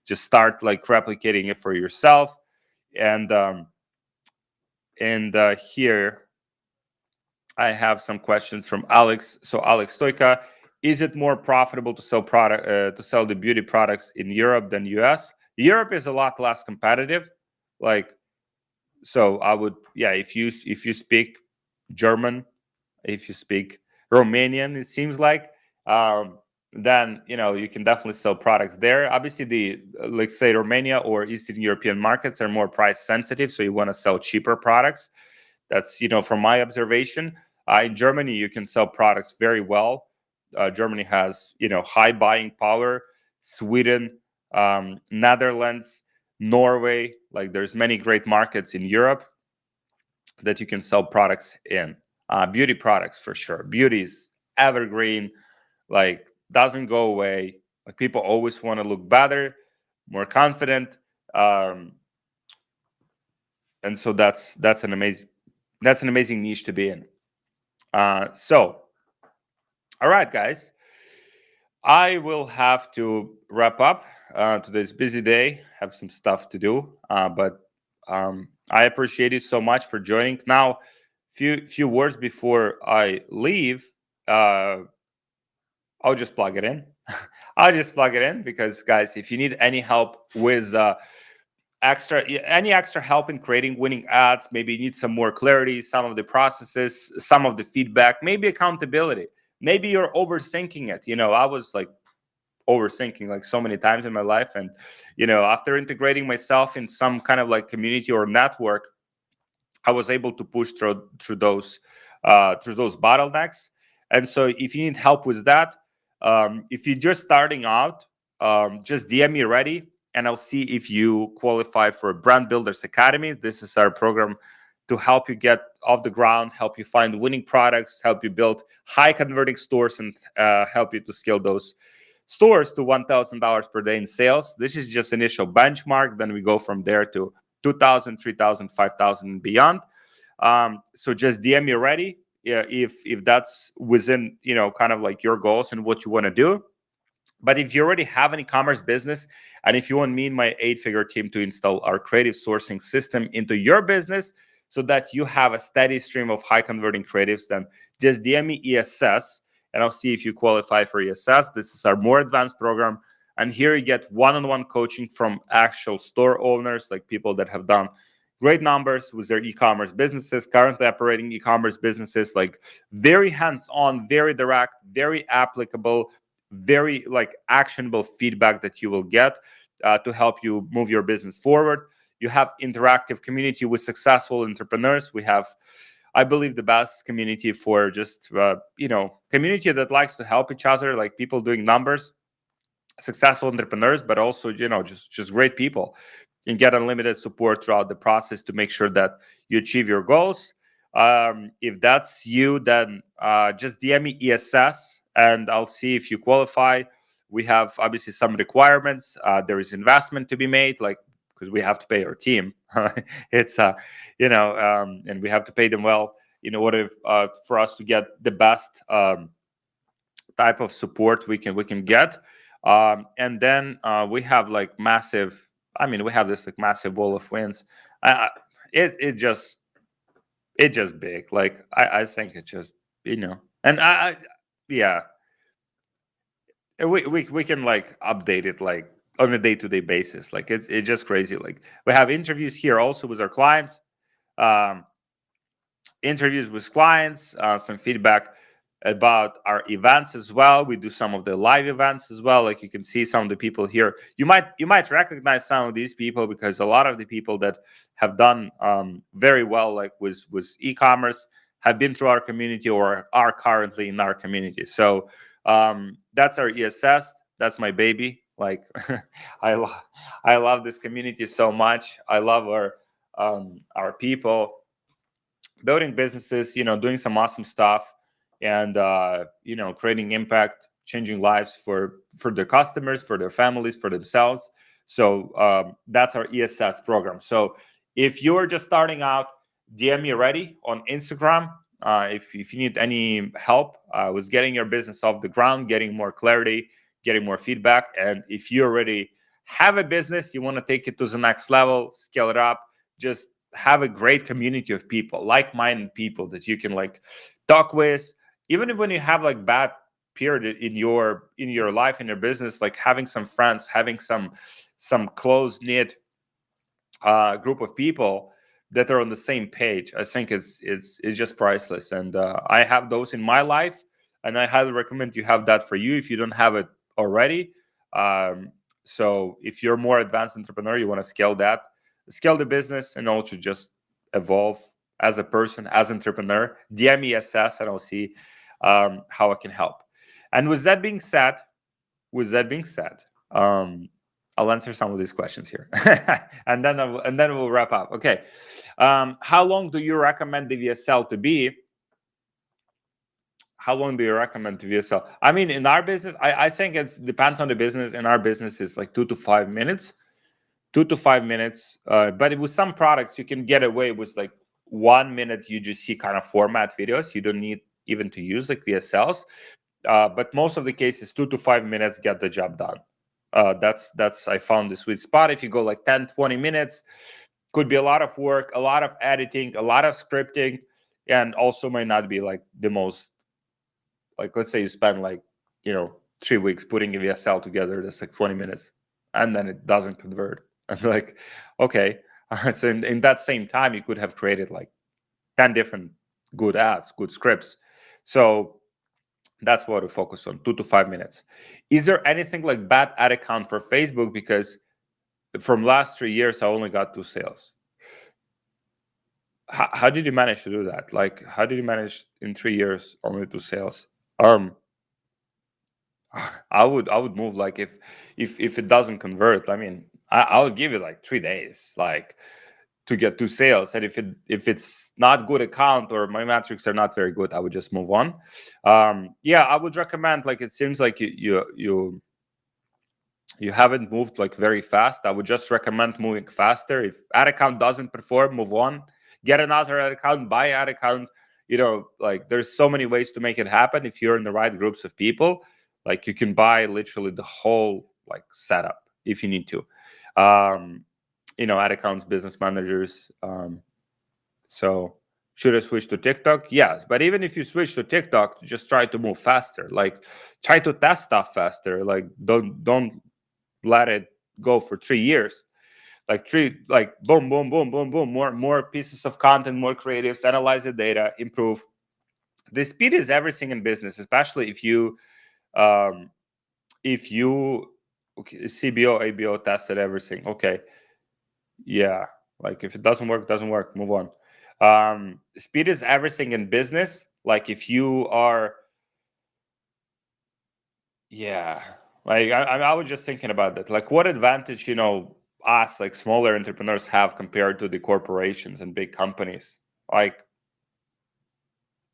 just start like replicating it for yourself. And here I have some questions from Alex. So Alex Stoika, is it more profitable to sell to sell the beauty products in Europe than US? Europe is a lot less competitive. Like, so I would, yeah, if you speak German, if you speak Romanian, it seems like, then you can definitely sell products there. Obviously, the let's say Romania or Eastern European markets are more price sensitive, so you want to sell cheaper products. That's from my observation. In Germany, you can sell products very well. Germany has high buying power. Sweden, Netherlands, Norway, like there's many great markets in Europe that you can sell products in. Beauty products for sure. Beauty is evergreen, like doesn't go away. Like people always want to look better, more confident, and so that's an amazing niche to be in. So, all right, guys, I will have to wrap up today's busy day. Have some stuff to do, but I appreciate you so much for joining. Now, few words before I leave. I'll just plug it in. I'll just plug it in because, guys, if you need any help with any extra help in creating winning ads, maybe you need some more clarity, some of the processes, some of the feedback, maybe accountability, maybe you're overthinking it. I was like overthinking like so many times in my life, and after integrating myself in some kind of like community or network, I was able to push through those bottlenecks. And so if you need help with that, if you're just starting out, just DM me ready, and I'll see if you qualify for a Brand Builders Academy. This is our program to help you get off the ground, help you find winning products, help you build high converting stores, and help you to scale those stores to $1,000 per day in sales. This is just initial benchmark. Then we go from there to 2,000, 3,000, 5,000 and beyond. So just DM me ready, yeah, if that's within kind of like your goals and what you want to do. But if you already have an e-commerce business, and if you want me and my 8-figure team to install our creative sourcing system into your business so that you have a steady stream of high converting creatives, then just DM me ESS and I'll see if you qualify for ESS. This is our more advanced program. And here you get one-on-one coaching from actual store owners, like people that have done great numbers with their e-commerce businesses, currently operating e-commerce businesses, like very hands-on, very direct, very applicable, very like actionable feedback that you will get to help you move your business forward. You have interactive community with successful entrepreneurs. We have, I believe, the best community for just community that likes to help each other, like people doing numbers, successful entrepreneurs, but also just great people, and get unlimited support throughout the process to make sure that you achieve your goals. If that's you, then just DM me ESS and I'll see if you qualify. We have obviously some requirements. There is investment to be made, like because we have to pay our team. It's and we have to pay them well in order for us to get the best type of support we can get. And then we have like massive. I mean, we have this like massive wall of wins. It just big. Like I think it just and yeah, we can like update it like on a day-to-day basis. Like it's just crazy. Like we have interviews here also with our clients, um, interviews with clients, some feedback about our events as well. We do some of the live events as well. Like you can see some of the people here. You might recognize some of these people because a lot of the people that have done very well, like with e-commerce, have been through our community or are currently in our community. So that's our ESS. That's my baby. Like I love this community so much. I love our people building businesses, doing some awesome stuff, and creating impact, changing lives for their customers, for their families, for themselves. So that's our ESS program. So if you're just starting out, DM me already on Instagram. If you need any help with getting your business off the ground, getting more clarity, getting more feedback, and if you already have a business, you want to take it to the next level, scale it up, just have a great community of people, like-minded people that you can like talk with, even if when you have like bad period in your life, in your business, like having some friends, having some close knit group of people that are on the same page. I think it's just priceless, and I have those in my life, and I highly recommend you have that for you if you don't have it already. So if you're more advanced entrepreneur, you want to scale the business, and also just evolve as a person, as entrepreneur, DM me ESS, and I'll see how I can help. And with that being said, um, I'll answer some of these questions here, and then we'll wrap up. Okay, how long do you recommend the VSL to be? How long do you recommend the VSL? I mean, in our business, I think it depends on the business. In our business, it's like 2 to 5 minutes. 2 to 5 minutes. But with some products, you can get away with like 1 minute UGC kind of format videos. You don't need even to use like VSLs. But most of the cases, 2 to 5 minutes get the job done. That's I found the sweet spot. If you go like 10, 20 minutes, could be a lot of work, a lot of editing, a lot of scripting, and also might not be like the most, like, let's say you spend like 3 weeks putting a VSL together, that's like 20 minutes, and then it doesn't convert. And like, okay, so in that same time, you could have created like 10 different good ads, good scripts. So that's what to focus on, 2 to 5 minutes. Is there anything like bad ad account for Facebook? Because from last 3 years, I only got 2 sales. How did you manage to do that? Like, how did you manage in 3 years only 2 sales? Um, I would move, like, if it doesn't convert. I mean, I would give it like 3 days, like, to get 2 sales. And if it's not good account or my metrics are not very good, I would just move on. Yeah, I would recommend, like, it seems like you haven't moved like very fast. I would just recommend moving faster. If ad account doesn't perform, move on, get another ad account, buy ad account. Like, there's so many ways to make it happen. If you're in the right groups of people, like, you can buy literally the whole like setup if you need to. Ad accounts, business managers. So should I switch to TikTok? Yes, but even if you switch to TikTok, just try to move faster. Like, try to test stuff faster. Like, don't let it go for 3 years. Like, boom, boom, boom, boom, boom, more pieces of content, more creatives, analyze the data, improve. The speed is everything in business, especially um if you okay, CBO, ABO tested everything. Okay, yeah, like, if it doesn't work, doesn't work, move on. Speed is everything in business. Like, if you are, yeah, like, I was just thinking about that. Like, what advantage, us, like, smaller entrepreneurs have compared to the corporations and big companies? Like,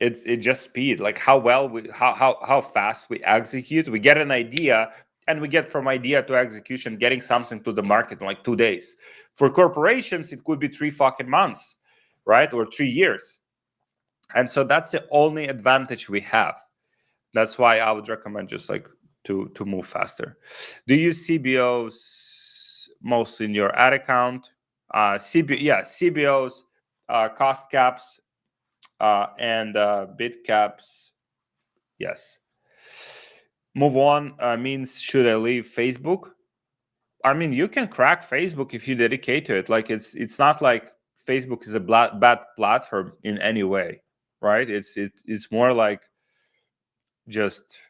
it's just speed. Like, how well we how fast we execute. We get an idea, and we get from idea to execution, getting something to the market in like 2 days. For corporations, it could be 3 fucking months, right? Or 3 years. And so that's the only advantage we have. That's why I would recommend just like to move faster. Do you use CBOs mostly in your ad account? CBOs, cost caps, and bid caps. Yes. Move on means, should I leave Facebook? I mean, you can crack Facebook if you dedicate to it. Like it's not like Facebook is a bad platform in any way, right? It's more like just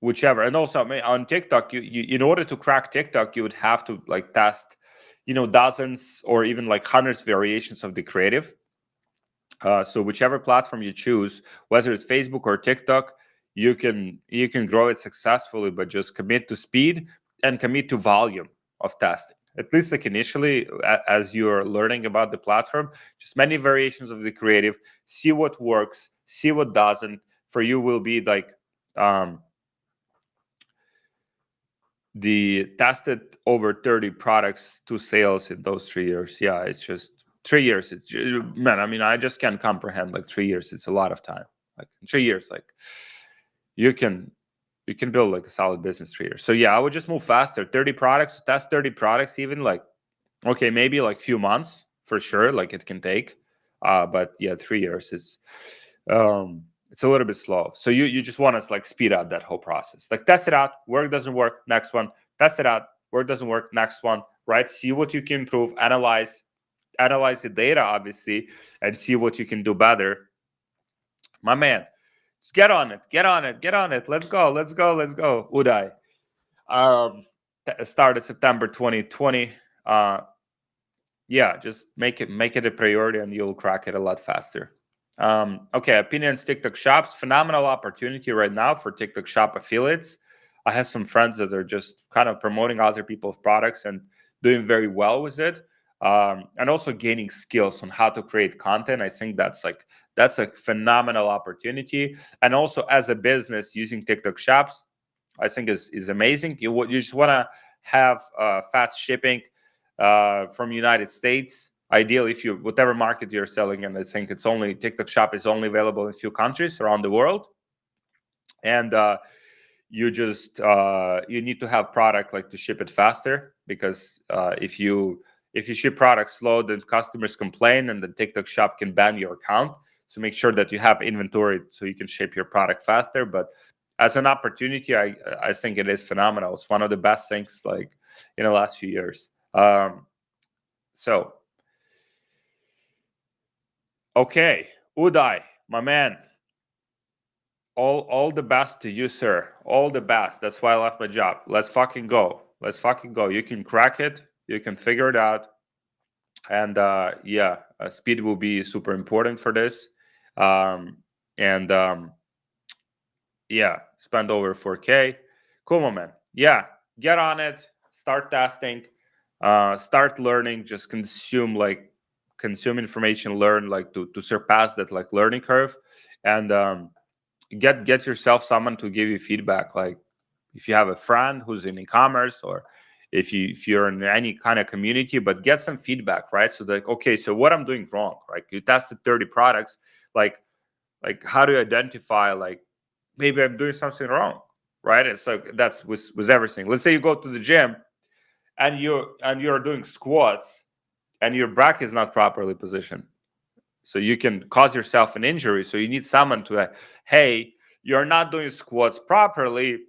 whichever. And also, I mean, on TikTok, you in order to crack TikTok, you would have to like test, dozens or even like hundreds variations of the creative. So whichever platform you choose, whether it's Facebook or TikTok, you can grow it successfully, but just commit to speed and commit to volume of testing. At least like initially, as you're learning about the platform, just many variations of the creative, see what works, see what doesn't. For you will be like the tested over 30 products to sales in those 3 years. Yeah, it's just 3 years. Man, I mean, I just can't comprehend like 3 years. It's a lot of time. Like in 3 years, like you can build like a solid business 3 years. So yeah, I would just move faster. 30 products, test 30 products, even like okay, maybe like few months for sure. Like it can take, but yeah, 3 years is it's a little bit slow. So you just want to like speed up that whole process. Like test it out, work doesn't work, next one. Test it out, work doesn't work, next one. Right? See what you can improve, analyze the data obviously, and see what you can do better. My man, just get on it, get on it, get on it. Let's go, let's go, let's go. Uday. Started September 2020. Yeah, just make it a priority and you'll crack it a lot faster. Okay, opinions TikTok shops, phenomenal opportunity right now for TikTok shop affiliates. I have some friends that are just kind of promoting other people's products and doing very well with it, and also gaining skills on how to create content. I think that's a phenomenal opportunity. And also as a business using TikTok shops, I think is amazing. You just want to have fast shipping from United States. Ideally, if you whatever market you're selling in, I think it's only TikTok Shop is only available in a few countries around the world, and you need to have product like to ship it faster because if you ship products slow, then customers complain, and the TikTok Shop can ban your account. So make sure that you have inventory so you can ship your product faster. But as an opportunity, I think it is phenomenal. It's one of the best things like in the last few years. So, okay, Uday, my man, all the best to you, sir. All the best. That's why I left my job. Let's fucking go. Let's fucking go. You can crack it. You can figure it out. And yeah, speed will be super important for this. And yeah, spend over 4K. Cool, my man. Yeah, get on it. Start testing. Start learning. Just consume information. Learn like to surpass that like learning curve, and get yourself someone to give you feedback. Like if you have a friend who's in e-commerce, or if you're in any kind of community, but get some feedback, right? So like, okay, so what I'm doing wrong, right? You tested 30 products, like how do you identify like maybe I'm doing something wrong, right? It's like that's with everything. Let's say you go to the gym and you're doing squats and your back is not properly positioned, so you can cause yourself an injury. So you need someone to hey, you're not doing squats properly,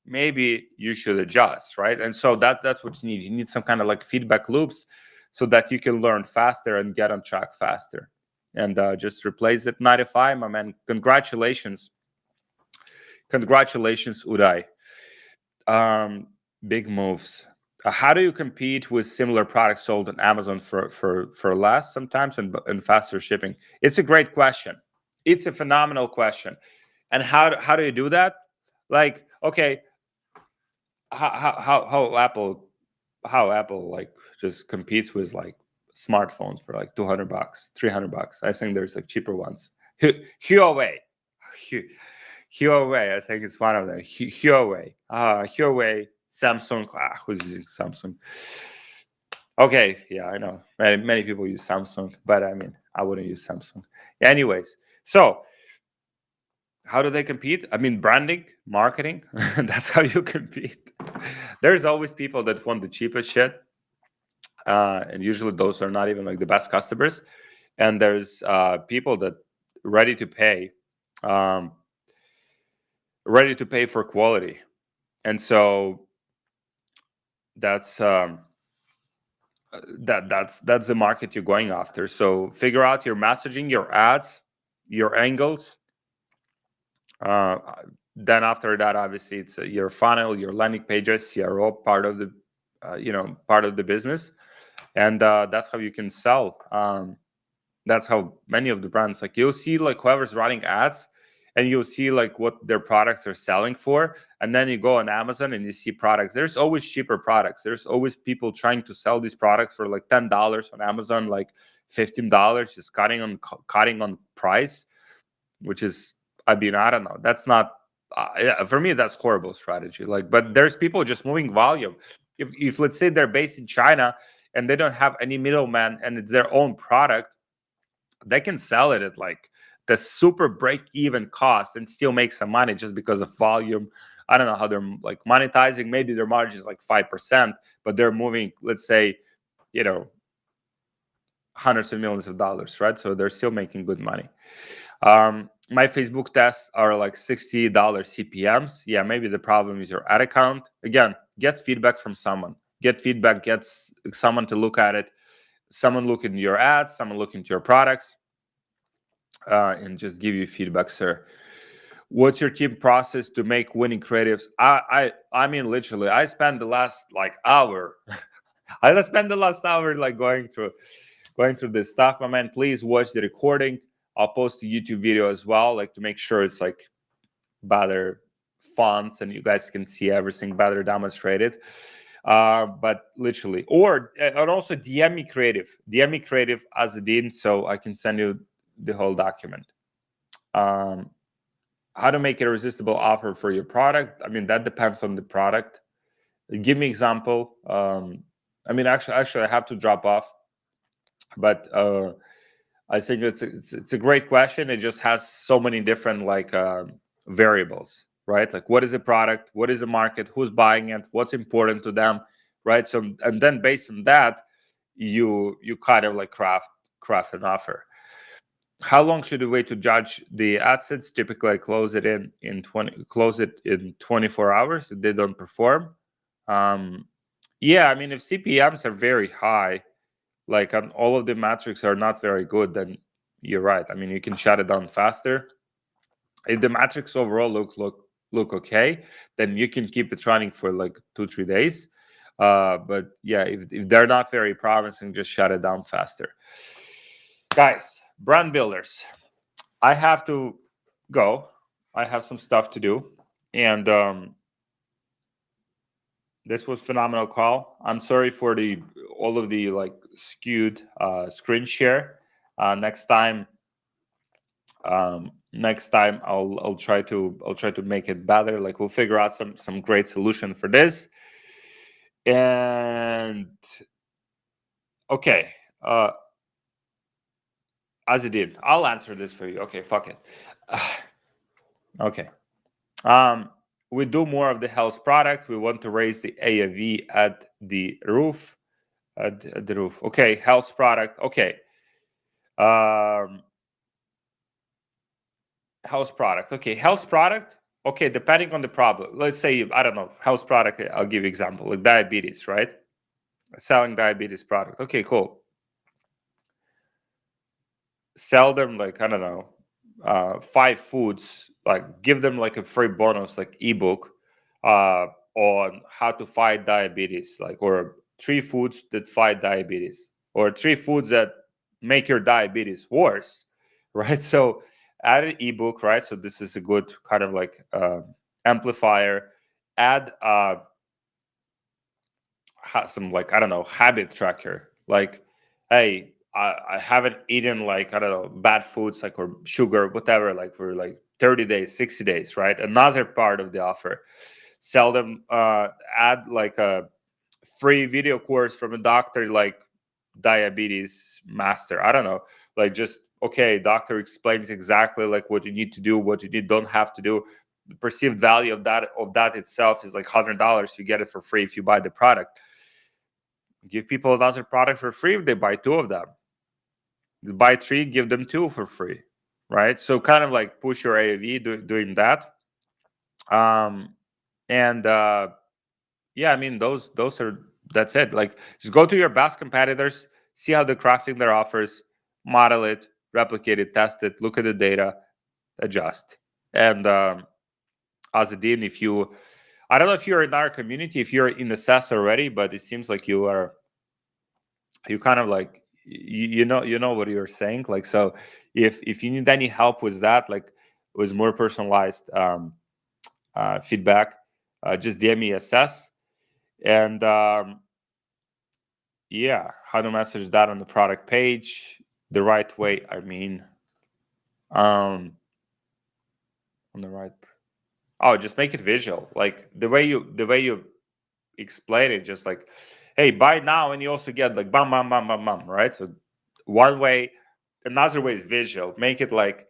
maybe you should adjust, right? And so that's what you need some kind of like feedback loops so that you can learn faster and get on track faster. And just replace it 95, my man. Congratulations, Uday. Big moves. How do you compete with similar products sold on Amazon for less sometimes and faster shipping? It's a great question. It's a phenomenal question. And how do you do that? Like, okay, how Apple like just competes with like smartphones for like $200, $300. I think there's like cheaper ones. Huawei. Huawei, I think it's one of them. Huawei, Samsung. Who's using Samsung? Okay, yeah, I know. Many people use Samsung, but I mean, I wouldn't use Samsung. Anyways, so how do they compete? I mean, branding, marketing. That's how you compete. There's always people that want the cheapest shit, and usually those are not even like the best customers. And there's people that ready to pay. Um, Ready to pay for quality. And so that's that's the market you're going after. So figure out your messaging, your ads, your angles. Uh, then after that, obviously, it's your funnel, your landing pages, CRO part of the part of the business, and that's how you can sell. That's how many of the brands, like, you'll see like whoever's running ads, and you'll see like what their products are selling for, and then you go on Amazon and you see products. There's always cheaper products. There's always people trying to sell these products for like $10 on Amazon, like $15, just cutting on price, which is, I mean, I don't know. That's not yeah, for me, that's horrible strategy. Like, but there's people just moving volume. If let's say they're based in China and they don't have any middleman and it's their own product, they can sell it at like the super break even cost and still make some money just because of volume. I don't know how they're like monetizing. Maybe their margin is like 5%, but they're moving, let's say, you know, hundreds of millions of dollars, right? So they're still making good money. My Facebook tests are like $60 CPMs. Yeah, maybe the problem is your ad account. Again, get feedback from someone. Get feedback, gets someone to look at it. Someone look into your ads, someone look into your products, and just give you feedback, sir. What's your team process to make winning creatives? I mean, literally, I spent the last like hour. I spent the last hour like going through this stuff, my man. Please watch the recording. I'll post a YouTube video as well, like to make sure it's like better fonts and you guys can see everything better demonstrated. But literally, or also DM me creative as a dean, so I can send you the whole document. How to make a irresistible offer for your product? I mean, that depends on the product. Give me example. I mean, actually, I have to drop off, but I think it's a great question. It just has so many different like variables, right? Like, what is the product? What is the market? Who's buying it? What's important to them, right? So, and then based on that, you kind of like craft an offer. How long should we wait to judge the assets? Typically, I close it in 24 hours if they don't perform. Yeah, I mean, if CPMs are very high, like on all of the metrics are not very good, then you're right. I mean, you can shut it down faster. If the metrics overall look okay, then you can keep it running for like 2-3 days. But yeah, if they're not very promising, just shut it down faster. Guys, brand builders, I have to go. I have some stuff to do, and this was phenomenal call. I'm sorry for all of the like skewed screen share. Next time, I'll try to make it better. Like, we'll figure out some great solution for this. And okay, as it did, I'll answer this for you. Okay, fuck it. Okay. We do more of the health product. We want to raise the AAV at the roof. At the roof. Okay, health product. Okay. Health product. Okay, health product. Okay, depending on the problem. Let's say, I don't know, health product. I'll give you example, like diabetes, right? Selling diabetes product. Okay, cool. Sell them like, I don't know, 5 foods. Like, give them like a free bonus, like ebook, on how to fight diabetes, like, or 3 foods that fight diabetes, or 3 foods that make your diabetes worse, right? So add an ebook, right? So this is a good kind of like amplifier. Add some, like, I don't know, habit tracker, like, hey, I haven't eaten, like, I don't know, bad foods, like, or sugar, whatever, like, for like 30 days, 60 days, right? Another part of the offer. Sell them, add like a free video course from a doctor, like diabetes master, I don't know, like, just, okay, doctor explains exactly like what you need to do, what you don't have to do. The perceived value of that itself is like $100. You get it for free if you buy the product. Give people another product for free if they buy 2 of them. Buy 3, give them 2 for free, right? So kind of like push your AAV doing that. And yeah, I mean, those are, that's it. Like, just go to your best competitors, see how they're crafting their offers, model it, replicate it, test it, look at the data, adjust. And as a dean, if you, I don't know if you're in our community, if you're in the SaaS already, but it seems like you are, you kind of like, you know what you're saying. Like, so if you need any help with that, like with more personalized feedback, just DM me assess. And yeah, how to message that on the product page the right way. I mean, on the right. Oh, just make it visual, like the way you explain it. Just like, hey, buy now, and you also get like bam, bam, bam, bam, bam, right? So one way, another way is visual. Make it like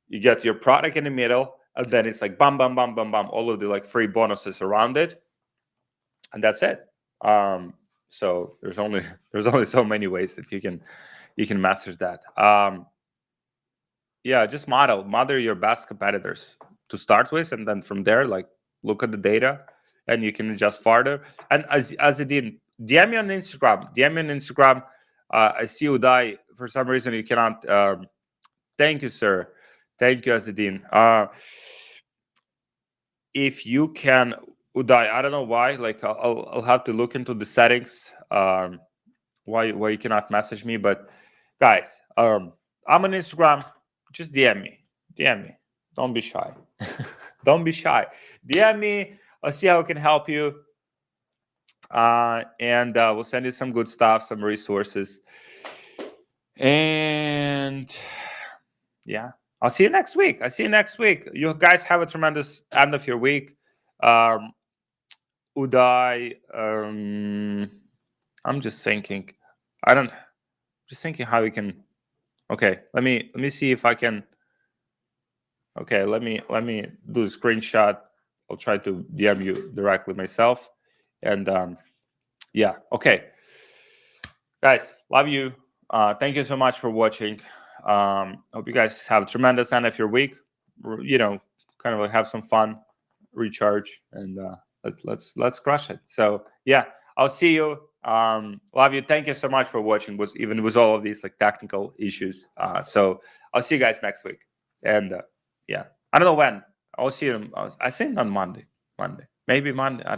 you get your product in the middle, and then it's like bam, bam, bam, bam, bam, all of the like free bonuses around it, and that's it. So there's only there's only so many ways that you can message that. Yeah, just model your best competitors to start with, and then from there, like, look at the data, and you can adjust further. And as it did, DM me on Instagram. DM me on Instagram. I see Uday. For some reason, you cannot. Thank you, sir. Thank you, Azadin. If you can, Uday, I don't know why. Like, I'll have to look into the settings. Why you cannot message me? But guys, I'm on Instagram. Just DM me. DM me. Don't be shy. Don't be shy. DM me. I'll see how I can help you. And we'll send you some good stuff, some resources. And yeah, I'll see you next week. You guys have a tremendous end of your week. Uday, I'm just thinking. Just thinking how we can. Okay, let me see if I can. Okay, let me do a screenshot. I'll try to DM you directly myself. And yeah, okay, guys, love you. Thank you so much for watching. Hope you guys have a tremendous end of your week. You know, kind of like have some fun, recharge, and let's crush it. So yeah, I'll see you. Love you. Thank you so much for watching. Even with all of these like technical issues. So I'll see you guys next week. And yeah, I don't know when. I'll see you. I think on Monday. Maybe Monday.